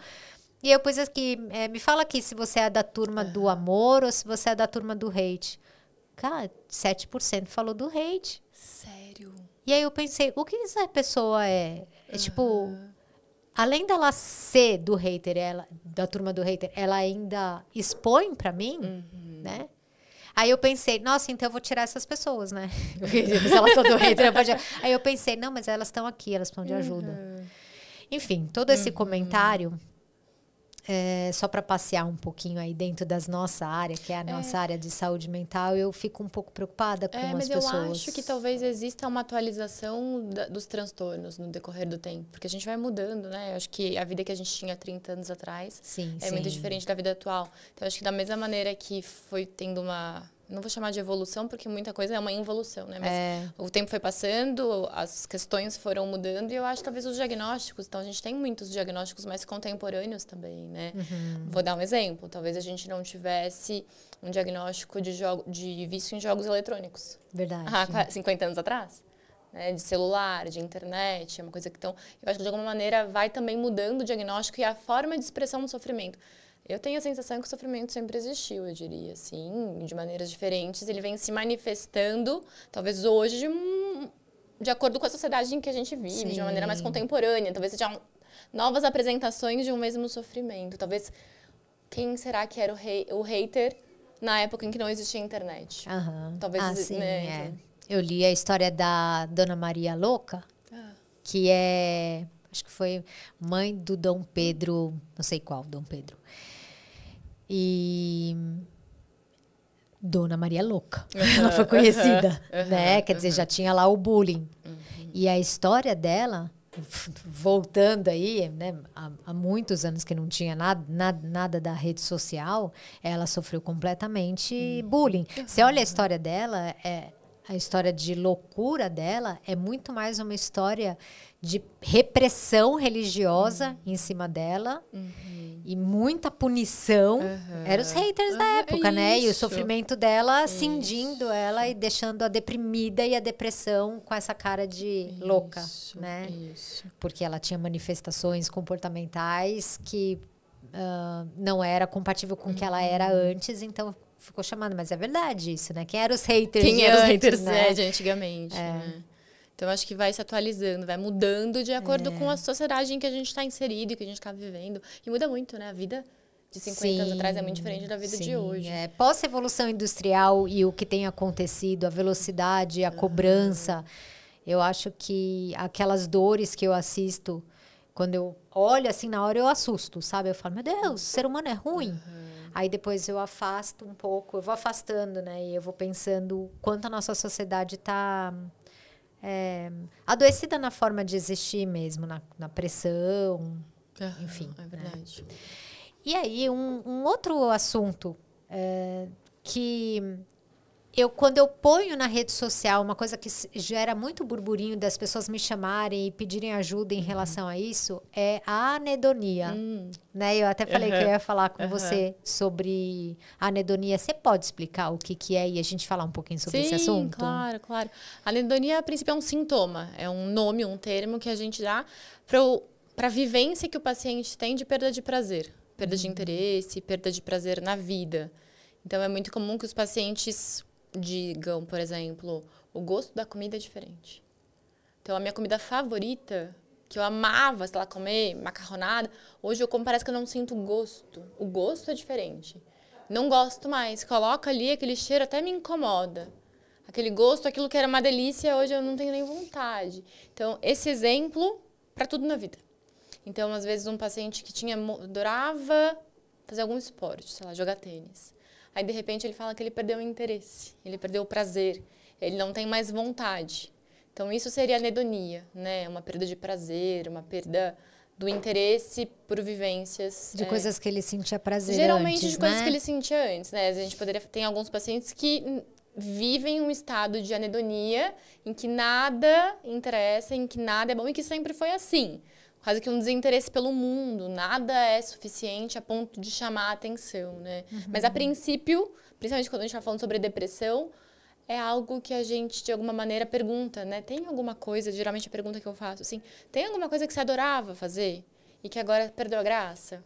E eu pus aqui, me fala aqui se você é da turma do amor ou se você é da turma do hate. Cara, 7% falou do hate. Sério? E aí eu pensei, o que essa pessoa é? É tipo... Além dela ser do hater, da turma do hater, ela ainda expõe pra mim, né? Aí eu pensei, nossa, então eu vou tirar essas pessoas, né? Se elas são do hater, eu pode... Aí eu pensei, não, mas elas estão aqui, elas precisam de ajuda. Enfim, todo esse comentário, só para passear um pouquinho aí dentro das nossa área, que é a nossa área de saúde mental, eu fico um pouco preocupada com as pessoas. Mas eu acho que talvez exista uma atualização dos transtornos no decorrer do tempo, porque a gente vai mudando, né? Eu acho que a vida que a gente tinha 30 anos atrás muito diferente da vida atual. Então, eu acho que da mesma maneira que foi tendo não vou chamar de evolução, porque muita coisa é uma involução, né? Mas o tempo foi passando, as questões foram mudando e eu acho que talvez os diagnósticos... Então, a gente tem muitos diagnósticos mais contemporâneos também, né? Vou dar um exemplo. Talvez a gente não tivesse um diagnóstico de vício em jogos eletrônicos. Verdade. Há 50 anos atrás. Né? De celular, de internet, é uma coisa que... Então, eu acho que de alguma maneira vai também mudando o diagnóstico e a forma de expressão do sofrimento. Eu tenho a sensação que o sofrimento sempre existiu, eu diria, assim, de maneiras diferentes. Ele vem se manifestando, talvez hoje, de acordo com a sociedade em que a gente vive, de uma maneira mais contemporânea. Talvez sejam novas apresentações de um mesmo sofrimento. Talvez, quem será que era o hater na época em que não existia internet? Talvez, sim, Eu li a história da Dona Maria Louca, que acho que foi mãe do Dom Pedro, não sei qual Dom Pedro. E Dona Maria Louca, ela foi conhecida, né? Quer dizer, já tinha lá o bullying. E a história dela, voltando aí, né? Há muitos anos que não tinha nada da rede social, ela sofreu completamente bullying. Você olha a história dela, a história de loucura dela é muito mais uma história de repressão religiosa em cima dela e muita punição. Eram os haters da época, né? E o sofrimento dela cindindo ela e deixando a deprimida e a depressão com essa cara de louca, né? Porque ela tinha manifestações comportamentais que não era compatível com o que ela era antes, então ficou chamando. Mas é verdade isso, né? Quem eram os haters de antes, haters, né? De antigamente, né? Então, acho que vai se atualizando, vai mudando de acordo com a sociedade em que a gente está inserido, que a gente está vivendo. E muda muito, né? A vida de 50 anos atrás é muito diferente da vida de hoje. Pós-evolução industrial e o que tem acontecido, a velocidade, a cobrança, eu acho que aquelas dores que eu assisto, quando eu olho assim na hora, eu assusto, sabe? Eu falo, meu Deus, o ser humano é ruim. Aí depois eu afasto um pouco, eu vou afastando, né? E eu vou pensando quanto a nossa sociedade está adoecida na forma de existir mesmo, na pressão, enfim. É verdade. Né? E aí, um outro assunto que quando eu ponho na rede social, uma coisa que gera muito burburinho das pessoas me chamarem e pedirem ajuda em relação a isso, é a anedonia. Né? Eu até falei que eu ia falar com você sobre a anedonia. Você pode explicar o que é e a gente falar um pouquinho sobre esse assunto? Sim, claro, claro. A anedonia, a princípio, é um sintoma. É um nome, um termo que a gente dá para a vivência que o paciente tem de perda de prazer. Perda de interesse, perda de prazer na vida. Então, é muito comum que os pacientes digam, por exemplo, o gosto da comida é diferente. Então, a minha comida favorita, que eu amava, sei lá, comer macarronada, hoje eu como, parece que eu não sinto gosto. O gosto é diferente. Não gosto mais. Coloca ali, aquele cheiro até me incomoda. Aquele gosto, aquilo que era uma delícia, hoje eu não tenho nem vontade. Então, esse exemplo para tudo na vida. Então, às vezes, um paciente que adorava fazer algum esporte, sei lá, jogar tênis. Aí, de repente, ele fala que ele perdeu o interesse, ele perdeu o prazer, ele não tem mais vontade. Então, isso seria anedonia, né? Uma perda de prazer, uma perda do interesse por vivências. De coisas que ele sentia prazer geralmente antes, de coisas né? que ele sentia antes, né? A gente tem alguns pacientes que vivem um estado de anedonia em que nada interessa, em que nada é bom e que sempre foi assim. Quase que um desinteresse pelo mundo, nada é suficiente a ponto de chamar a atenção, né? Mas a princípio, principalmente quando a gente está falando sobre depressão, é algo que a gente, de alguma maneira, pergunta, né? Tem alguma coisa, geralmente a pergunta que eu faço, assim, tem alguma coisa que você adorava fazer e que agora perdeu a graça?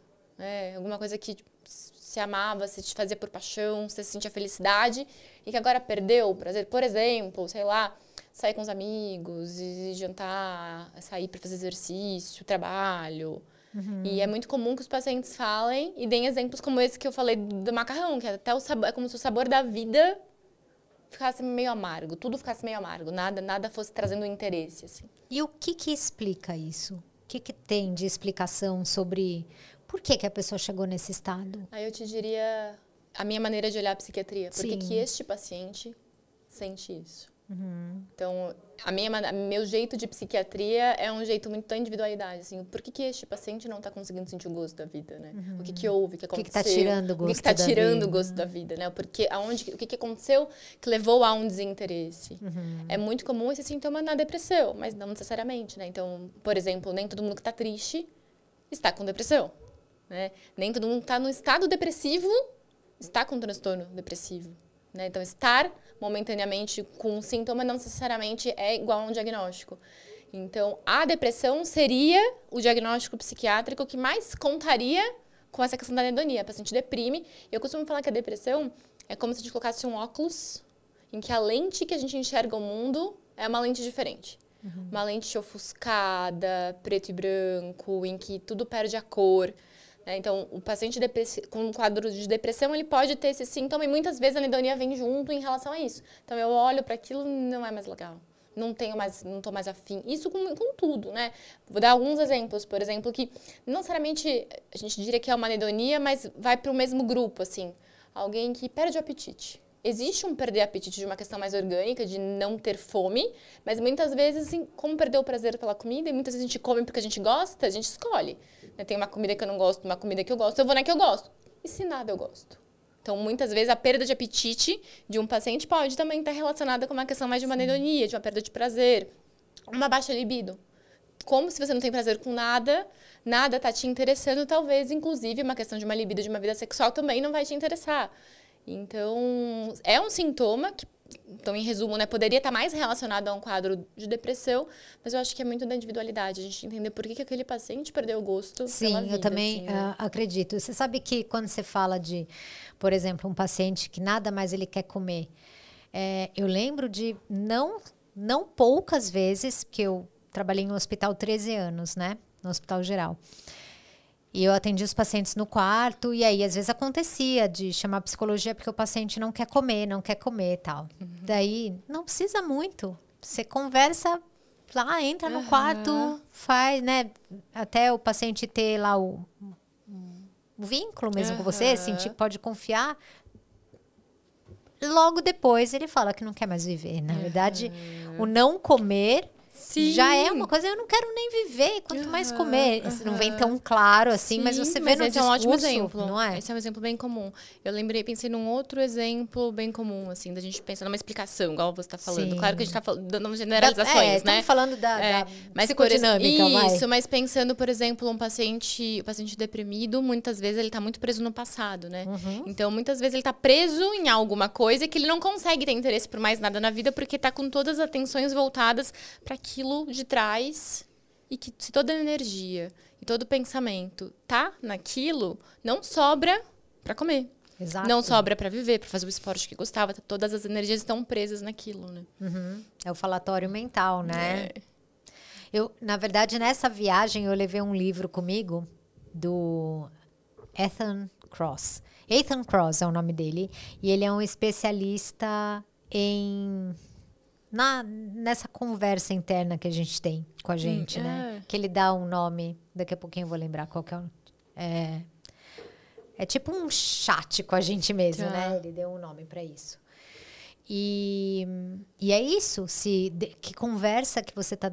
Alguma coisa que se amava, se te fazia por paixão, você sentia felicidade e que agora perdeu o prazer? Por exemplo, sei lá, sair com os amigos, e jantar, sair para fazer exercício, trabalho. E é muito comum que os pacientes falem e deem exemplos como esse que eu falei do macarrão, que até o sabor, é como se o sabor da vida ficasse meio amargo, tudo ficasse meio amargo, nada fosse trazendo interesse, assim. E o que explica isso? O que tem de explicação sobre por que a pessoa chegou nesse estado? Aí eu te diria a minha maneira de olhar a psiquiatria. Por que este paciente sente isso? Então, meu jeito de psiquiatria é um jeito muito da individualidade, assim, por que este paciente não está conseguindo sentir o gosto da vida, né? O que houve, o que aconteceu? O que está tirando o gosto da vida? O que está tirando o gosto da vida, né? Porque o que aconteceu que levou a um desinteresse? É muito comum esse sintoma na depressão, mas não necessariamente, né? Então, por exemplo, nem todo mundo que está triste está com depressão, né? Nem todo mundo que está no estado depressivo está com transtorno depressivo, né? Então, estar momentaneamente com um sintoma não necessariamente é igual a um diagnóstico. Então, a depressão seria o diagnóstico psiquiátrico que mais contaria com essa questão da anedonia. O paciente deprime. Eu costumo falar que a depressão é como se a gente colocasse um óculos em que a lente que a gente enxerga o mundo é uma lente diferente. Uma lente ofuscada, preto e branco, em que tudo perde a cor. Então, o paciente com um quadro de depressão, ele pode ter esse sintoma e muitas vezes a anedonia vem junto em relação a isso. Então, eu olho para aquilo, não é mais legal. Não estou mais afim. Isso com tudo, né? Vou dar alguns exemplos, por exemplo, que não necessariamente a gente diria que é uma anedonia, mas vai para o mesmo grupo, assim. Alguém que perde o apetite. Existe um perder apetite de uma questão mais orgânica, de não ter fome, mas muitas vezes, assim, como perder o prazer pela comida, e muitas vezes a gente come porque a gente gosta, a gente escolhe. Tem uma comida que eu não gosto, uma comida que eu gosto, eu vou na que eu gosto. E se nada eu gosto? Então, muitas vezes, a perda de apetite de um paciente pode também estar relacionada com uma questão mais de uma anedonia, de uma perda de prazer, uma baixa libido. Como se você não tem prazer com nada, nada está te interessando, talvez, inclusive, uma questão de uma libido, de uma vida sexual também não vai te interessar. Então, é um sintoma que, então, em resumo, né, poderia estar mais relacionado a um quadro de depressão, mas eu acho que é muito da individualidade, a gente entender por que aquele paciente perdeu o gosto pela vida. Sim, eu também assim, né? acredito. Você sabe que quando você fala de, por exemplo, um paciente que nada mais ele quer comer, eu lembro de não poucas vezes, que eu trabalhei no hospital 13 anos, né, no hospital geral. E eu atendi os pacientes no quarto, e aí às vezes acontecia de chamar a psicologia porque o paciente não quer comer e tal. Daí, não precisa muito. Você conversa lá, entra no quarto, faz, né? Até o paciente ter lá o vínculo mesmo com você, sentir que pode confiar. Logo depois ele fala que não quer mais viver. Na verdade, o não comer já é uma coisa, eu não quero nem viver, quanto mais comer. Não vem tão claro assim, mas você vê no esse discurso, é um ótimo exemplo, não é? Esse é um exemplo bem comum. Eu pensei num outro exemplo bem comum, assim, da gente pensar numa explicação, igual você está falando. Sim. Claro que a gente está dando generalizações, né? Estamos falando da mas psicodinâmica, isso, mas pensando, por exemplo, o paciente deprimido, muitas vezes ele está muito preso no passado, né? Então, muitas vezes ele está preso em alguma coisa que ele não consegue ter interesse por mais nada na vida, porque está com todas as atenções voltadas para aquilo de trás, e que se toda a energia e todo o pensamento tá naquilo, não sobra para comer. Exato. Não sobra para viver, para fazer o esporte que gostava. Todas as energias estão presas naquilo, né? É o falatório mental, né? Na verdade, nessa viagem, eu levei um livro comigo do Ethan Kross. Ethan Kross é o nome dele. E ele é um especialista nessa conversa interna que a gente tem com a gente, né? Que ele dá um nome, daqui a pouquinho eu vou lembrar qual que é. É tipo um chat com a gente mesmo, né? Ele deu um nome para isso. E é isso, que conversa que você tá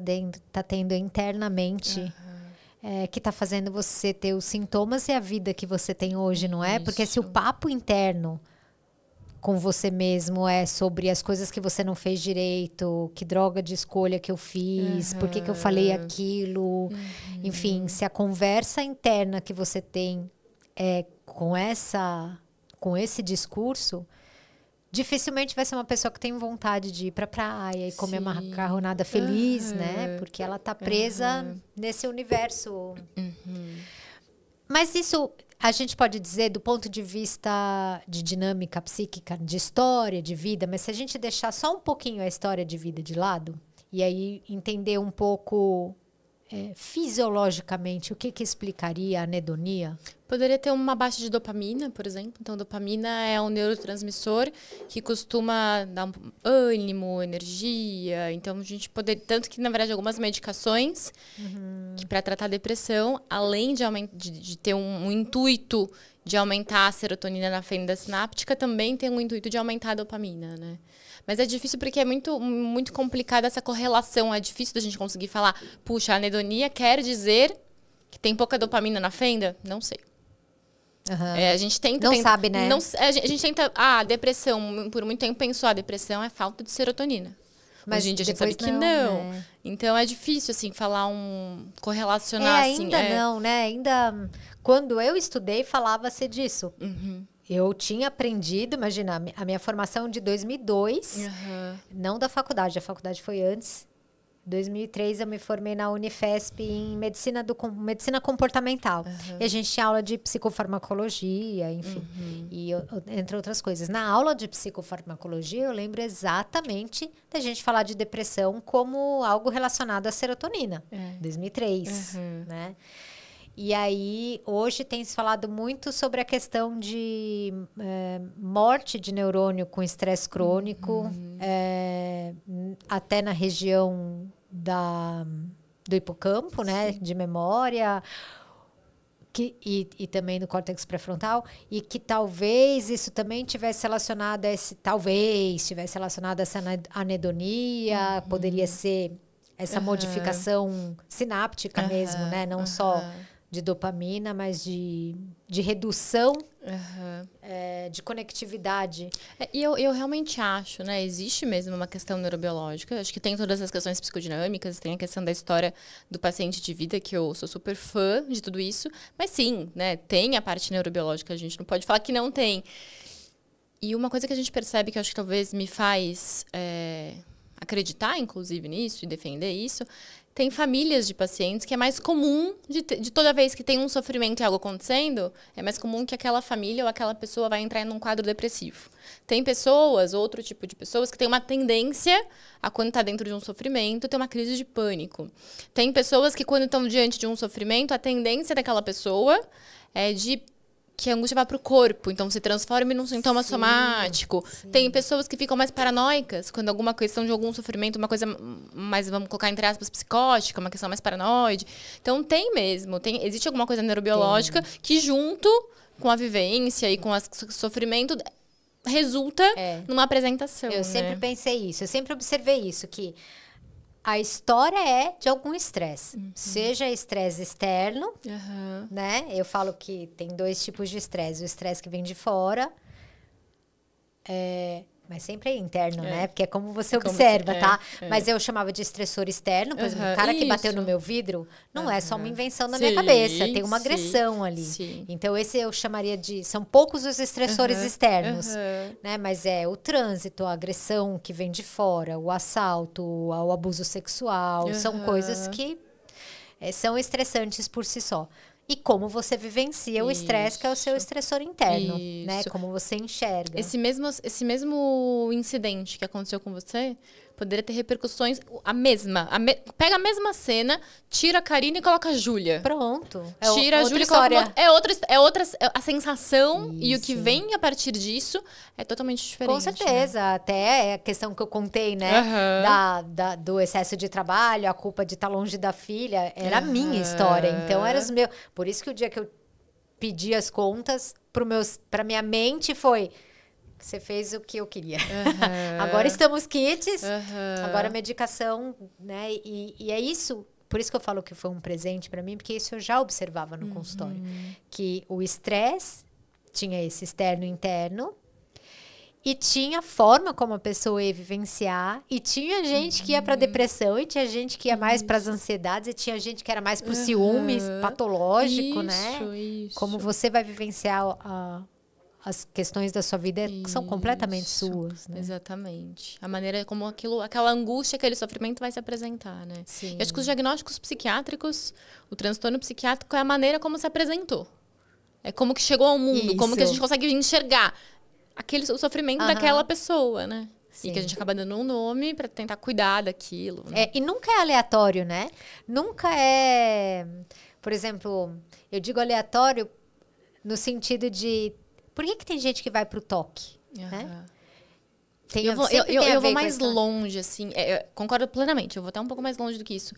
tendo internamente que tá fazendo você ter os sintomas e a vida que você tem hoje, não é? Porque se o papo interno com você mesmo é sobre as coisas que você não fez direito, que droga de escolha que eu fiz, por que eu falei aquilo. Enfim, se a conversa interna que você tem é com esse discurso, dificilmente vai ser uma pessoa que tem vontade de ir pra praia e comer uma macarronada feliz, né? Porque ela tá presa nesse universo. Mas isso a gente pode dizer do ponto de vista de dinâmica psíquica, de história de vida, mas se a gente deixar só um pouquinho a história de vida de lado, e aí entender um pouco fisiologicamente o que explicaria a anedonia? Poderia ter uma baixa de dopamina, por exemplo. Então, dopamina é um neurotransmissor que costuma dar um ânimo, energia. Então, a gente poderia... Tanto que, na verdade, algumas medicações que para tratar a depressão, além de ter um intuito de aumentar a serotonina na fenda sináptica, também tem um intuito de aumentar a dopamina, né? Mas é difícil porque é muito, muito complicada essa correlação. É difícil da gente conseguir falar, puxa, a anedonia quer dizer que tem pouca dopamina na fenda? Não sei. A gente tenta... sabe, né? A gente tenta... a depressão, por muito tempo pensou, a depressão é falta de serotonina. Mas hoje em dia a gente sabe que não. Né? Então é difícil, assim, correlacionar, ainda assim. Não, né? Ainda... Quando eu estudei, falava-se disso. Eu tinha aprendido, imagina, a minha formação de 2002, não da faculdade, a faculdade foi antes. Em 2003 eu me formei na Unifesp em medicina comportamental. E a gente tinha aula de psicofarmacologia, enfim, e entre outras coisas. Na aula de psicofarmacologia eu lembro exatamente da gente falar de depressão como algo relacionado à serotonina, 2003, né? E aí, hoje tem se falado muito sobre a questão de morte de neurônio com estresse crônico, até na região do hipocampo, né, de memória, e também no córtex pré-frontal, e que talvez isso também tivesse relacionado a essa anedonia, poderia ser essa modificação sináptica mesmo, né, não só de dopamina, mas de redução de conectividade. E eu realmente acho, né? Existe mesmo uma questão neurobiológica. Acho que tem todas as questões psicodinâmicas, tem a questão da história do paciente de vida, que eu sou super fã de tudo isso. Mas sim, né? Tem a parte neurobiológica, a gente não pode falar que não tem. E uma coisa que a gente percebe, que eu acho que talvez me faz acreditar, inclusive, nisso e defender isso, Tem famílias de pacientes que é mais comum de toda vez que tem um sofrimento e algo acontecendo, é mais comum que aquela família ou aquela pessoa vai entrar num quadro depressivo. Tem pessoas, outro tipo de pessoas, que tem uma tendência a, quando está dentro de um sofrimento, ter uma crise de pânico. Tem pessoas que, quando estão diante de um sofrimento, a tendência daquela pessoa é de que a angústia vá para o corpo, então se transforme num sintoma somático. Tem pessoas que ficam mais paranoicas quando alguma questão de algum sofrimento, uma coisa mais, vamos colocar entre aspas, psicótica, uma questão mais paranoide. Então tem mesmo, existe alguma coisa neurobiológica que, junto com a vivência e com o sofrimento, resulta numa apresentação. Eu sempre pensei isso, eu sempre observei isso, que a história é de algum estresse. Seja estresse externo, né? Eu falo que tem 2 tipos de estresse. O estresse que vem de fora, mas sempre é interno, né? Porque é como você observa, tá? Mas eu chamava de estressor externo. Por exemplo, o cara que bateu no meu vidro não é só uma invenção da minha cabeça. Tem uma agressão ali. Então, esse eu chamaria de... São poucos os estressores externos, né? Mas é o trânsito, a agressão que vem de fora, o assalto, o abuso sexual. São coisas que são estressantes por si só. E como você vivencia o estresse, que é o seu estressor interno, né? Como você enxerga. Esse mesmo incidente que aconteceu com você poderia ter repercussões pega a mesma cena, tira a Karina e coloca a Júlia. Pronto. Tira a Júlia e coloca a sensação e o que vem a partir disso é totalmente diferente. Com certeza. Né? Até a questão que eu contei, né? Do excesso de trabalho, a culpa de estar longe da filha, era a minha história. Então, era os meus... Por isso que o dia que eu pedi as contas pra minha mente foi... Você fez o que eu queria. Agora estamos kits, agora a medicação, né? E é isso, por isso que eu falo que foi um presente para mim, porque isso eu já observava no consultório. Que o estresse tinha esse externo e interno, e tinha a forma como a pessoa ia vivenciar, e tinha gente que ia para depressão, e tinha gente que ia mais para as ansiedades, e tinha gente que era mais para o ciúmes patológico, né? Como você vai vivenciar as questões da sua vida são completamente suas, né? Exatamente. A maneira como aquela angústia, aquele sofrimento vai se apresentar, né? Sim. Eu acho que os diagnósticos psiquiátricos, o transtorno psiquiátrico é a maneira como se apresentou. É como que chegou ao mundo, como que a gente consegue enxergar o sofrimento daquela pessoa, né? Sim. E que a gente acaba dando um nome para tentar cuidar daquilo. Né? E nunca é aleatório, né? Nunca é... Por exemplo, eu digo aleatório no sentido de... Por que tem gente que vai pro toque? Né? Eu vou mais longe, assim. Concordo plenamente. Eu vou até um pouco mais longe do que isso.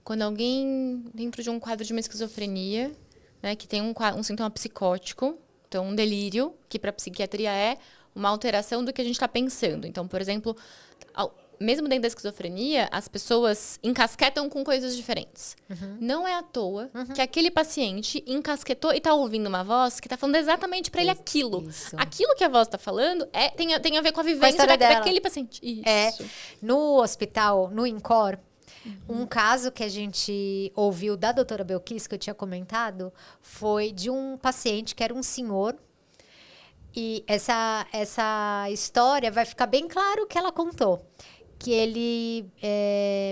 Quando alguém, dentro de um quadro de uma esquizofrenia, né, que tem um sintoma psicótico, então um delírio, que para a psiquiatria é uma alteração do que a gente está pensando. Então, por exemplo, mesmo dentro da esquizofrenia, as pessoas encasquetam com coisas diferentes. Não é à toa que aquele paciente encasquetou e está ouvindo uma voz que está falando exatamente para ele aquilo. Isso. Aquilo que a voz está falando tem a ver com a vivência daquele paciente. Isso. No hospital, no INCOR, um caso que a gente ouviu da doutora Belkis, que eu tinha comentado, foi de um paciente que era um senhor. E essa história vai ficar bem claro que ela contou. Que ele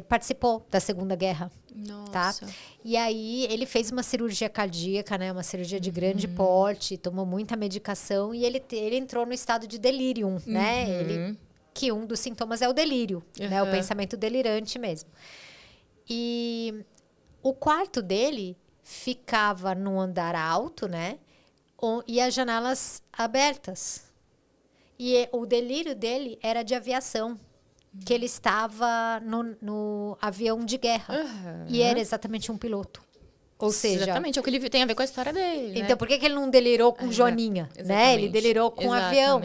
participou da Segunda Guerra. Nossa. Tá? E aí ele fez uma cirurgia cardíaca, né? Uma cirurgia de grande porte, tomou muita medicação e ele entrou no estado de delírio, né? Que um dos sintomas é o delírio, né? O pensamento delirante mesmo. E o quarto dele ficava num andar alto, né? E as janelas abertas. E o delírio dele era de aviação. Que ele estava no avião de guerra. E era exatamente um piloto. Ou seja... Exatamente, é o que ele tem a ver com a história dele, Então, por que ele não delirou com Joaninha? Né? Ele delirou com o avião.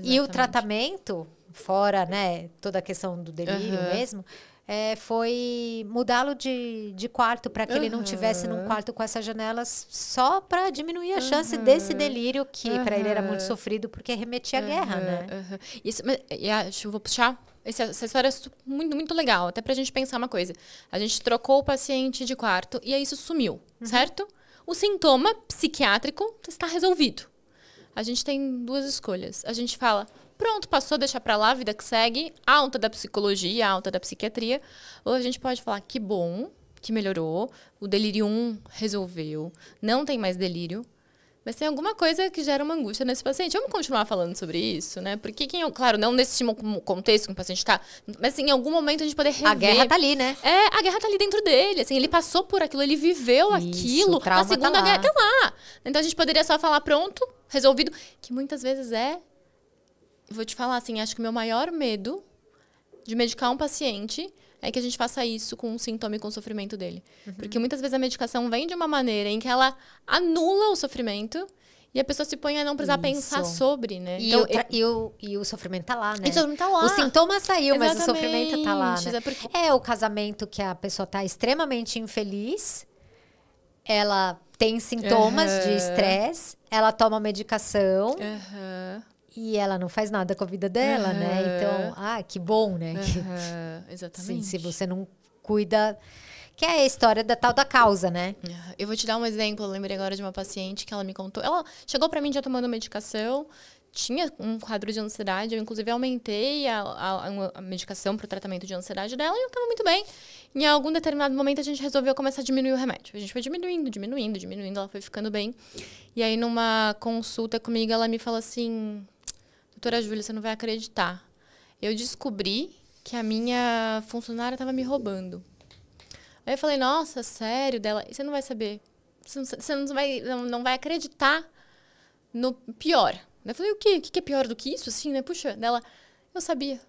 E o tratamento, fora, né, toda a questão do delírio mesmo, foi mudá-lo de quarto para que ele não tivesse num quarto com essas janelas, só para diminuir a chance desse delírio que para ele era muito sofrido porque remetia à guerra, né? Isso, eu vou puxar essa história é muito, muito legal, até pra gente pensar uma coisa. A gente trocou o paciente de quarto e aí isso sumiu, certo? O sintoma psiquiátrico está resolvido. A gente tem 2 escolhas. A gente fala, pronto, passou, deixa pra lá, vida que segue, alta da psicologia, alta da psiquiatria. Ou a gente pode falar, que bom, que melhorou, o delírio 1 resolveu, não tem mais delírio. Mas tem alguma coisa que gera uma angústia nesse paciente. Vamos continuar falando sobre isso, né? Porque, claro, não nesse contexto que o paciente está, mas assim, em algum momento a gente poder rever. A guerra tá ali, né? A guerra tá ali dentro dele. Assim, ele passou por aquilo, ele viveu aquilo. A Segunda Guerra tá lá. Então a gente poderia só falar, pronto, resolvido. Que muitas vezes vou te falar assim, acho que o meu maior medo de medicar um paciente é que a gente faça isso com um sintoma e com o sofrimento dele. Porque muitas vezes a medicação vem de uma maneira em que ela anula o sofrimento e a pessoa se põe a não precisar pensar sobre, né? E, então, o sofrimento tá lá, né? O sofrimento tá lá. O sintoma saiu, mas o Exatamente. sofrimento tá lá, né? Porque... É o casamento que a pessoa tá extremamente infeliz, ela tem sintomas de estresse, ela toma medicação... E ela não faz nada com a vida dela, né? Então, que bom, né? Exatamente. Sim, se você não cuida... Que é a história da tal da causa, né? Eu vou te dar um exemplo. Eu lembrei agora de uma paciente que ela me contou. Ela chegou pra mim já tomando medicação, tinha um quadro de ansiedade. Eu, inclusive, aumentei a medicação pro tratamento de ansiedade dela e eu tava muito bem. Em algum determinado momento, a gente resolveu começar a diminuir o remédio. A gente foi diminuindo. Ela foi ficando bem. E aí, numa consulta comigo, ela me falou assim... Doutora Júlia, você não vai acreditar. Eu descobri que a minha funcionária estava me roubando. Aí eu falei, nossa, sério? Dela, você não vai saber. Você não vai acreditar no pior. Eu falei, o quê? O que é pior do que isso? Assim, né? Puxa, dela, eu sabia.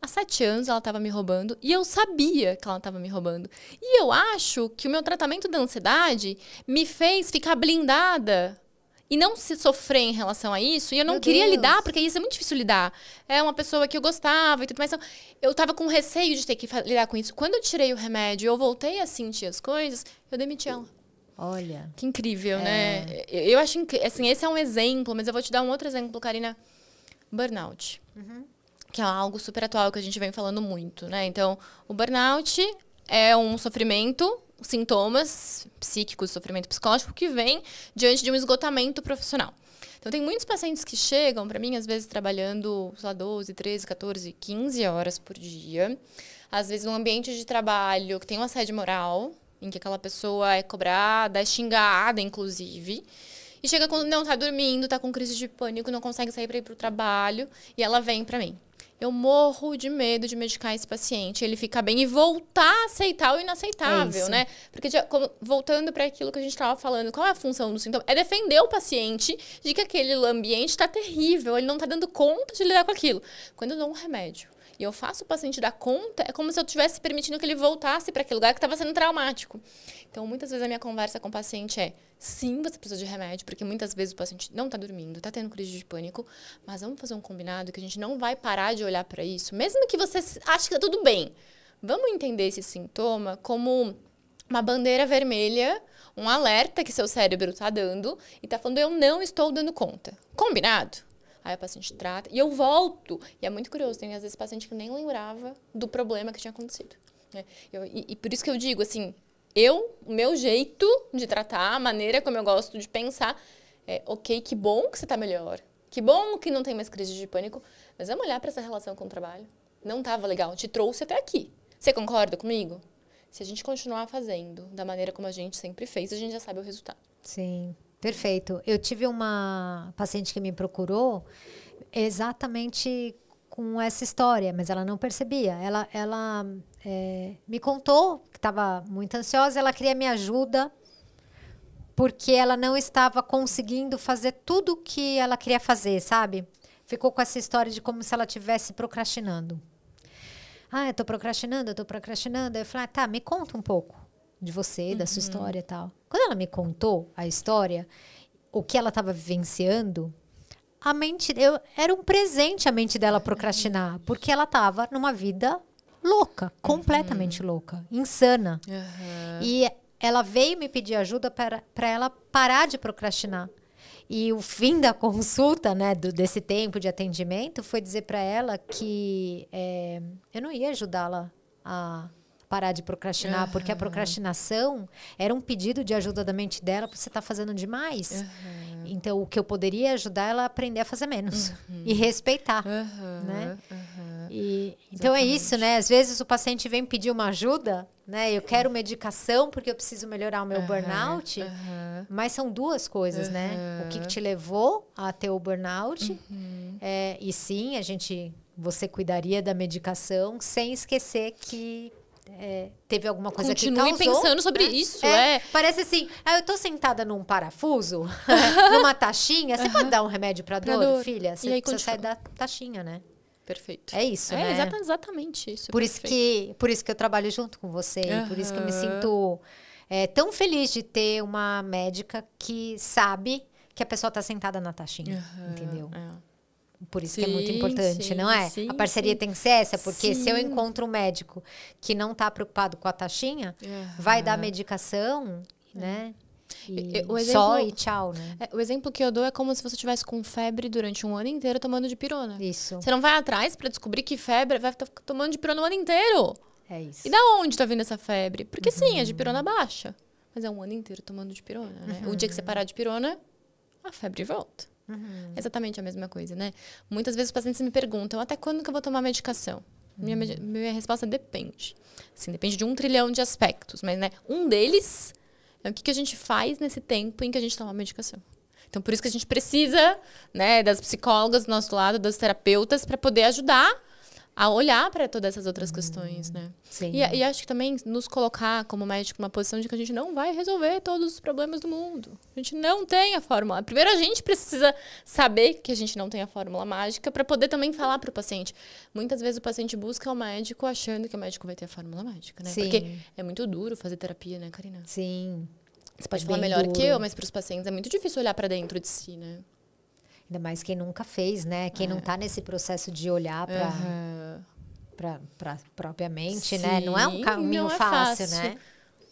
Há 7 anos ela estava me roubando e eu sabia que ela estava me roubando. E eu acho que o meu tratamento da ansiedade me fez ficar blindada e não se sofrer em relação a isso. E eu não queria lidar, porque isso é muito difícil lidar. É uma pessoa que eu gostava e tudo mais. Então, eu tava com receio de ter que lidar com isso. Quando eu tirei o remédio e eu voltei a sentir as coisas, eu demiti ela. Olha. Que incrível, né? Eu acho assim, esse é um exemplo, mas eu vou te dar um outro exemplo, Karina. Burnout. Que é algo super atual que a gente vem falando muito, né? Então, o burnout é um sofrimento... sintomas psíquicos, sofrimento psicológico que vem diante de um esgotamento profissional. Então, tem muitos pacientes que chegam para mim, às vezes trabalhando, sei lá, 12, 13, 14, 15 horas por dia. Às vezes, num ambiente de trabalho que tem um assédio moral, em que aquela pessoa é cobrada, é xingada, inclusive. E chega quando não tá dormindo, tá com crise de pânico, não consegue sair para ir pro trabalho. E ela vem para mim. Eu morro de medo de medicar esse paciente, ele ficar bem e voltar a aceitar o inaceitável, né? Porque, voltando para aquilo que a gente estava falando, qual é a função do sintoma? É defender o paciente de que aquele ambiente está terrível, ele não está dando conta de lidar com aquilo. Quando eu dou um remédio e eu faço o paciente dar conta, é como se eu estivesse permitindo que ele voltasse para aquele lugar que estava sendo traumático. Então, muitas vezes a minha conversa com o paciente é, sim, você precisa de remédio, porque muitas vezes o paciente não está dormindo, está tendo crise de pânico, mas vamos fazer um combinado que a gente não vai parar de olhar para isso, mesmo que você ache que está tudo bem. Vamos entender esse sintoma como uma bandeira vermelha, um alerta que seu cérebro está dando e está falando, eu não estou dando conta. Combinado? Aí o paciente trata e eu volto. E é muito curioso, tem às vezes paciente que nem lembrava do problema que tinha acontecido. Né? E por isso que eu digo, assim, o meu jeito de tratar, a maneira como eu gosto de pensar, ok, que bom que você está melhor. Que bom que não tem mais crise de pânico, mas vamos olhar para essa relação com o trabalho. Não estava legal, te trouxe até aqui. Você concorda comigo? Se a gente continuar fazendo da maneira como a gente sempre fez, a gente já sabe o resultado. Sim. Perfeito. Eu tive uma paciente que me procurou exatamente com essa história, mas ela não percebia. Ela me contou que estava muito ansiosa, ela queria minha ajuda porque ela não estava conseguindo fazer tudo o que ela queria fazer, sabe? Ficou com essa história de como se ela estivesse procrastinando. Eu tô procrastinando. Eu falei, tá, me conta um pouco de você, da sua história e tal. Quando ela me contou a história, o que ela estava vivenciando, era um presente a mente dela procrastinar, porque ela estava numa vida louca, completamente louca, insana. E ela veio me pedir ajuda para ela parar de procrastinar. E o fim da consulta, né, desse tempo de atendimento, foi dizer para ela que eu não ia ajudá-la a parar de procrastinar, porque a procrastinação era um pedido de ajuda da mente dela, porque você está fazendo demais. Então, o que eu poderia ajudar ela a aprender a fazer menos e respeitar, né? Então, é isso, né? Às vezes o paciente vem pedir uma ajuda, né? Eu quero medicação porque eu preciso melhorar o meu burnout, mas são duas coisas, né? O que te levou a ter o burnout, e sim, você cuidaria da medicação sem esquecer que teve alguma coisa que causou. Continue pensando sobre isso, Parece assim, eu tô sentada num parafuso, numa taxinha, você pode dar um remédio pra dor, filha? Você precisa sair da taxinha, né? Perfeito. É isso, né? Exatamente isso. Por isso que eu trabalho junto com você, e por isso que eu me sinto tão feliz de ter uma médica que sabe que a pessoa tá sentada na taxinha, entendeu? Por isso que é muito importante, não é? A parceria tem que ser essa, porque se eu encontro um médico que não está preocupado com a taxinha, vai dar medicação, né? E tchau, né? O exemplo que eu dou é como se você estivesse com febre durante um ano inteiro tomando dipirona. Isso. Você não vai atrás para descobrir que febre, vai estar tomando dipirona o ano inteiro. É isso. E da onde tá vindo essa febre? Porque sim, a dipirona baixa. Mas é um ano inteiro tomando dipirona, né? O dia que você parar a dipirona, a febre volta. É exatamente a mesma coisa, né? Muitas vezes os pacientes me perguntam, até quando que eu vou tomar medicação? Minha resposta depende. Assim, depende de 1 trilhão de aspectos, mas, né, um deles é o que a gente faz nesse tempo em que a gente toma a medicação. Então, por isso que a gente precisa, né, das psicólogas do nosso lado, das terapeutas, para poder ajudar a olhar para todas essas outras questões, né? Sim. E acho que também nos colocar como médico numa posição de que a gente não vai resolver todos os problemas do mundo. A gente não tem a fórmula. Primeiro, a gente precisa saber que a gente não tem a fórmula mágica para poder também falar para o paciente. Muitas vezes o paciente busca o médico achando que o médico vai ter a fórmula mágica, né? Sim. Porque é muito duro fazer terapia, né, Karina? Sim. Você pode falar melhor que eu, mas para os pacientes é muito difícil olhar para dentro de si, né? Ainda mais quem nunca fez, né? Quem não tá nesse processo de olhar para propriamente, né? Não é um caminho fácil, né?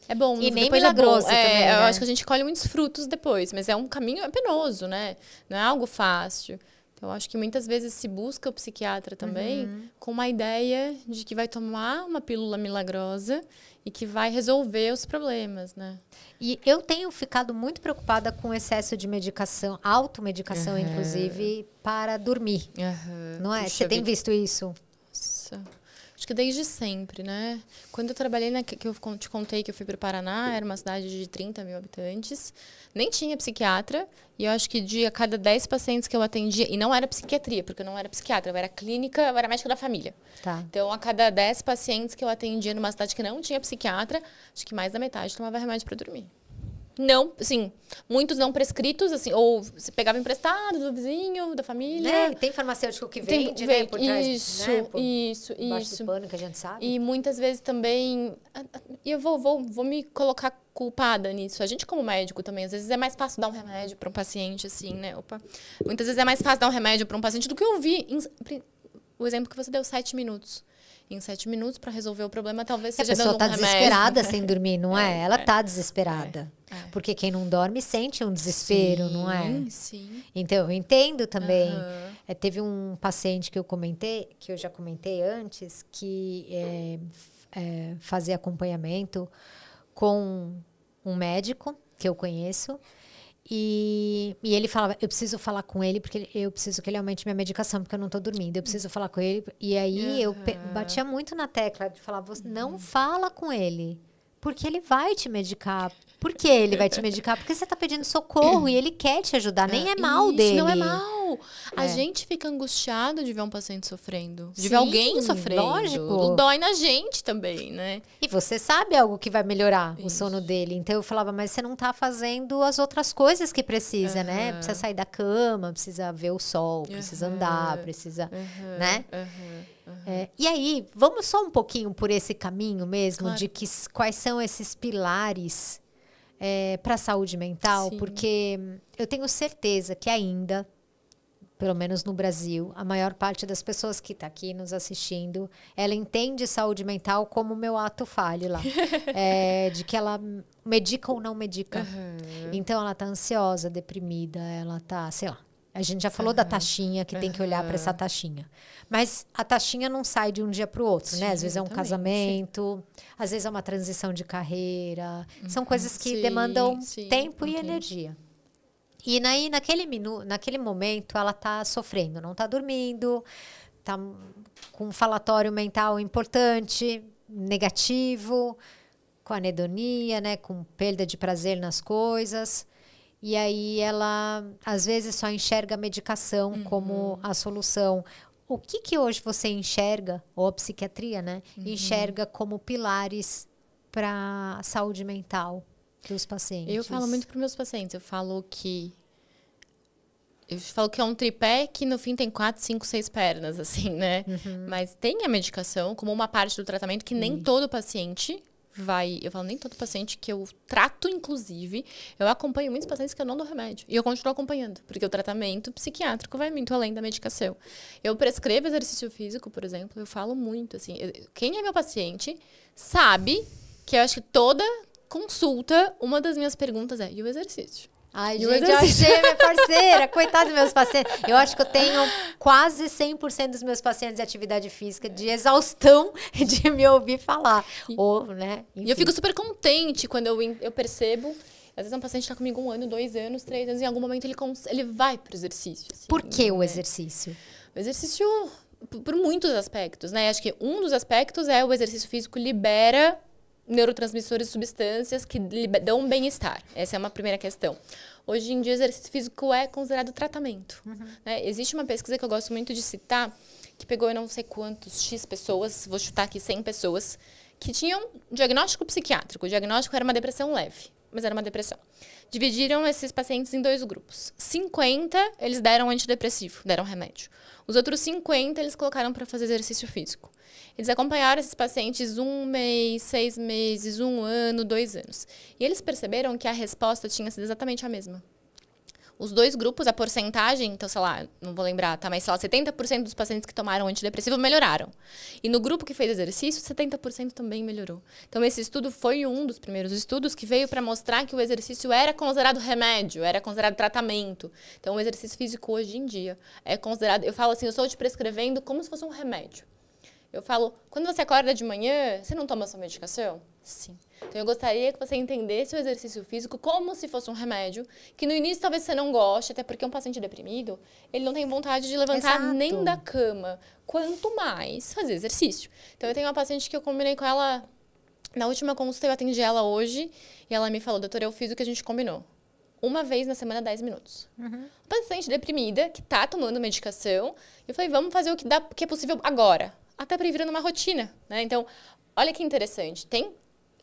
É bom, e nem depois milagroso também, né? Eu acho que a gente colhe muitos frutos depois, mas é um caminho penoso, né? Não é algo fácil. Então, eu acho que muitas vezes se busca o psiquiatra também com uma ideia de que vai tomar uma pílula milagrosa e que vai resolver os problemas, né? E eu tenho ficado muito preocupada com o excesso de medicação, automedicação, inclusive, para dormir. Não é? Você tem visto isso? Nossa. Acho que desde sempre, né? Quando eu trabalhei, que eu te contei que eu fui para o Paraná, era uma cidade de 30 mil habitantes, nem tinha psiquiatra, e eu acho que a cada 10 pacientes que eu atendia, e não era psiquiatria, porque eu não era psiquiatra, eu era clínica, eu era médica da família. Tá. Então, a cada 10 pacientes que eu atendia numa cidade que não tinha psiquiatra, acho que mais da metade tomava remédio para dormir. Não, assim, muitos não prescritos, assim, ou você pegava emprestado do vizinho, da família. Tem farmacêutico que vende, né, por trás, isso, né, isso. do pano, que a gente sabe. E muitas vezes também, e eu vou me colocar culpada nisso. A gente como médico também, às vezes é mais fácil dar um remédio para um paciente, assim, né? Muitas vezes é mais fácil dar um remédio para um paciente do que ouvir. O exemplo que você deu, 7 minutos. Em 7 minutos, para resolver o problema, talvez seja dando um remédio. A pessoa tá desesperada sem dormir, não é? Ela tá desesperada. Porque quem não dorme sente um desespero, não é? Sim. Então, eu entendo também. Teve um paciente que eu já comentei antes, que fazia acompanhamento com um médico que eu conheço. E ele falava, eu preciso falar com ele, porque eu preciso que ele aumente minha medicação, porque eu não tô dormindo. Eu preciso falar com ele. E aí eu batia muito na tecla de falar, você não fala com ele, porque ele vai te medicar. Por que ele vai te medicar? Porque você tá pedindo socorro e ele quer te ajudar. Nem é mal dele. Não é mal. A gente fica angustiado de ver um paciente sofrendo. De ver alguém sofrendo. Lógico. Dói na gente também, né? E você sabe algo que vai melhorar o sono dele. Então eu falava, mas você não tá fazendo as outras coisas que precisa, né? Precisa sair da cama, precisa ver o sol, precisa andar, precisa, né? E aí, vamos só um pouquinho por esse caminho mesmo, de quais são esses pilares para a saúde mental, porque eu tenho certeza que ainda, pelo menos no Brasil, a maior parte das pessoas que está aqui nos assistindo, ela entende saúde mental como o meu ato falho lá. De que ela medica ou não medica. Então, ela está ansiosa, deprimida, ela está, sei lá, A gente já falou da taxinha, que tem que olhar para essa taxinha. Mas a taxinha não sai de um dia para o outro, né? Às vezes é um casamento, às vezes é uma transição de carreira. São coisas que demandam tempo e energia. E aí, naquele momento, ela tá sofrendo, não tá dormindo, tá com um falatório mental importante, negativo, com anedonia, né? Com perda de prazer nas coisas. E aí ela, às vezes, só enxerga a medicação como a solução. O que hoje você enxerga, ou a psiquiatria, né? Enxerga como pilares para a saúde mental dos pacientes? Eu falo muito para meus pacientes. Eu falo que é um tripé que, no fim, tem 4, 5, 6 pernas, assim, né? Mas tem a medicação como uma parte do tratamento que nem todo paciente... Eu falo, nem todo paciente que eu trato, inclusive, eu acompanho muitos pacientes que eu não dou remédio. E eu continuo acompanhando, porque o tratamento psiquiátrico vai muito além da medicação. Eu prescrevo exercício físico, por exemplo, eu falo muito, assim, quem é meu paciente sabe que eu acho que toda consulta, uma das minhas perguntas é, e o exercício? Ai, gente, eu achei minha parceira. Coitado dos meus pacientes. Eu acho que eu tenho quase 100% dos meus pacientes de atividade física, de exaustão de me ouvir falar. Né? E eu fico super contente quando eu percebo. Às vezes um paciente está comigo 1 ano, 2 anos, 3 anos, e em algum momento ele vai para o exercício. Assim, por que o exercício? O exercício, por muitos aspectos, né? Acho que um dos aspectos é o exercício físico libera neurotransmissores e substâncias que dão bem-estar. Essa é uma primeira questão. Hoje em dia, o exercício físico é considerado tratamento. Né? Existe uma pesquisa que eu gosto muito de citar, que pegou eu não sei quantos X pessoas, vou chutar aqui 100 pessoas, que tinham diagnóstico psiquiátrico. O diagnóstico era uma depressão leve, mas era uma depressão. Dividiram esses pacientes em 2 grupos. 50, eles deram antidepressivo, deram remédio. Os outros 50, eles colocaram para fazer exercício físico. Eles acompanharam esses pacientes 1 mês, 6 meses, 1 ano, 2 anos. E eles perceberam que a resposta tinha sido exatamente a mesma. Os 2 grupos, a porcentagem, então, sei lá, não vou lembrar, tá? Mas, sei lá, 70% dos pacientes que tomaram antidepressivo melhoraram. E no grupo que fez exercício, 70% também melhorou. Então, esse estudo foi um dos primeiros estudos que veio para mostrar que o exercício era considerado remédio, era considerado tratamento. Então, o exercício físico hoje em dia é considerado... Eu falo assim, eu estou te prescrevendo como se fosse um remédio. Eu falo, quando você acorda de manhã, você não toma sua medicação? Sim. Então, eu gostaria que você entendesse o exercício físico como se fosse um remédio, que no início talvez você não goste, até porque um paciente deprimido, ele não tem vontade de levantar nem da cama, quanto mais fazer exercício. Então, eu tenho uma paciente que eu combinei com ela, na última consulta eu atendi ela hoje, e ela me falou, doutora, eu fiz o que a gente combinou. 1 vez na semana, 10 minutos. Paciente deprimida, que tá tomando medicação, eu falei, vamos fazer o que é possível agora. Até para ir virando uma rotina, né? Então, olha que interessante. Tem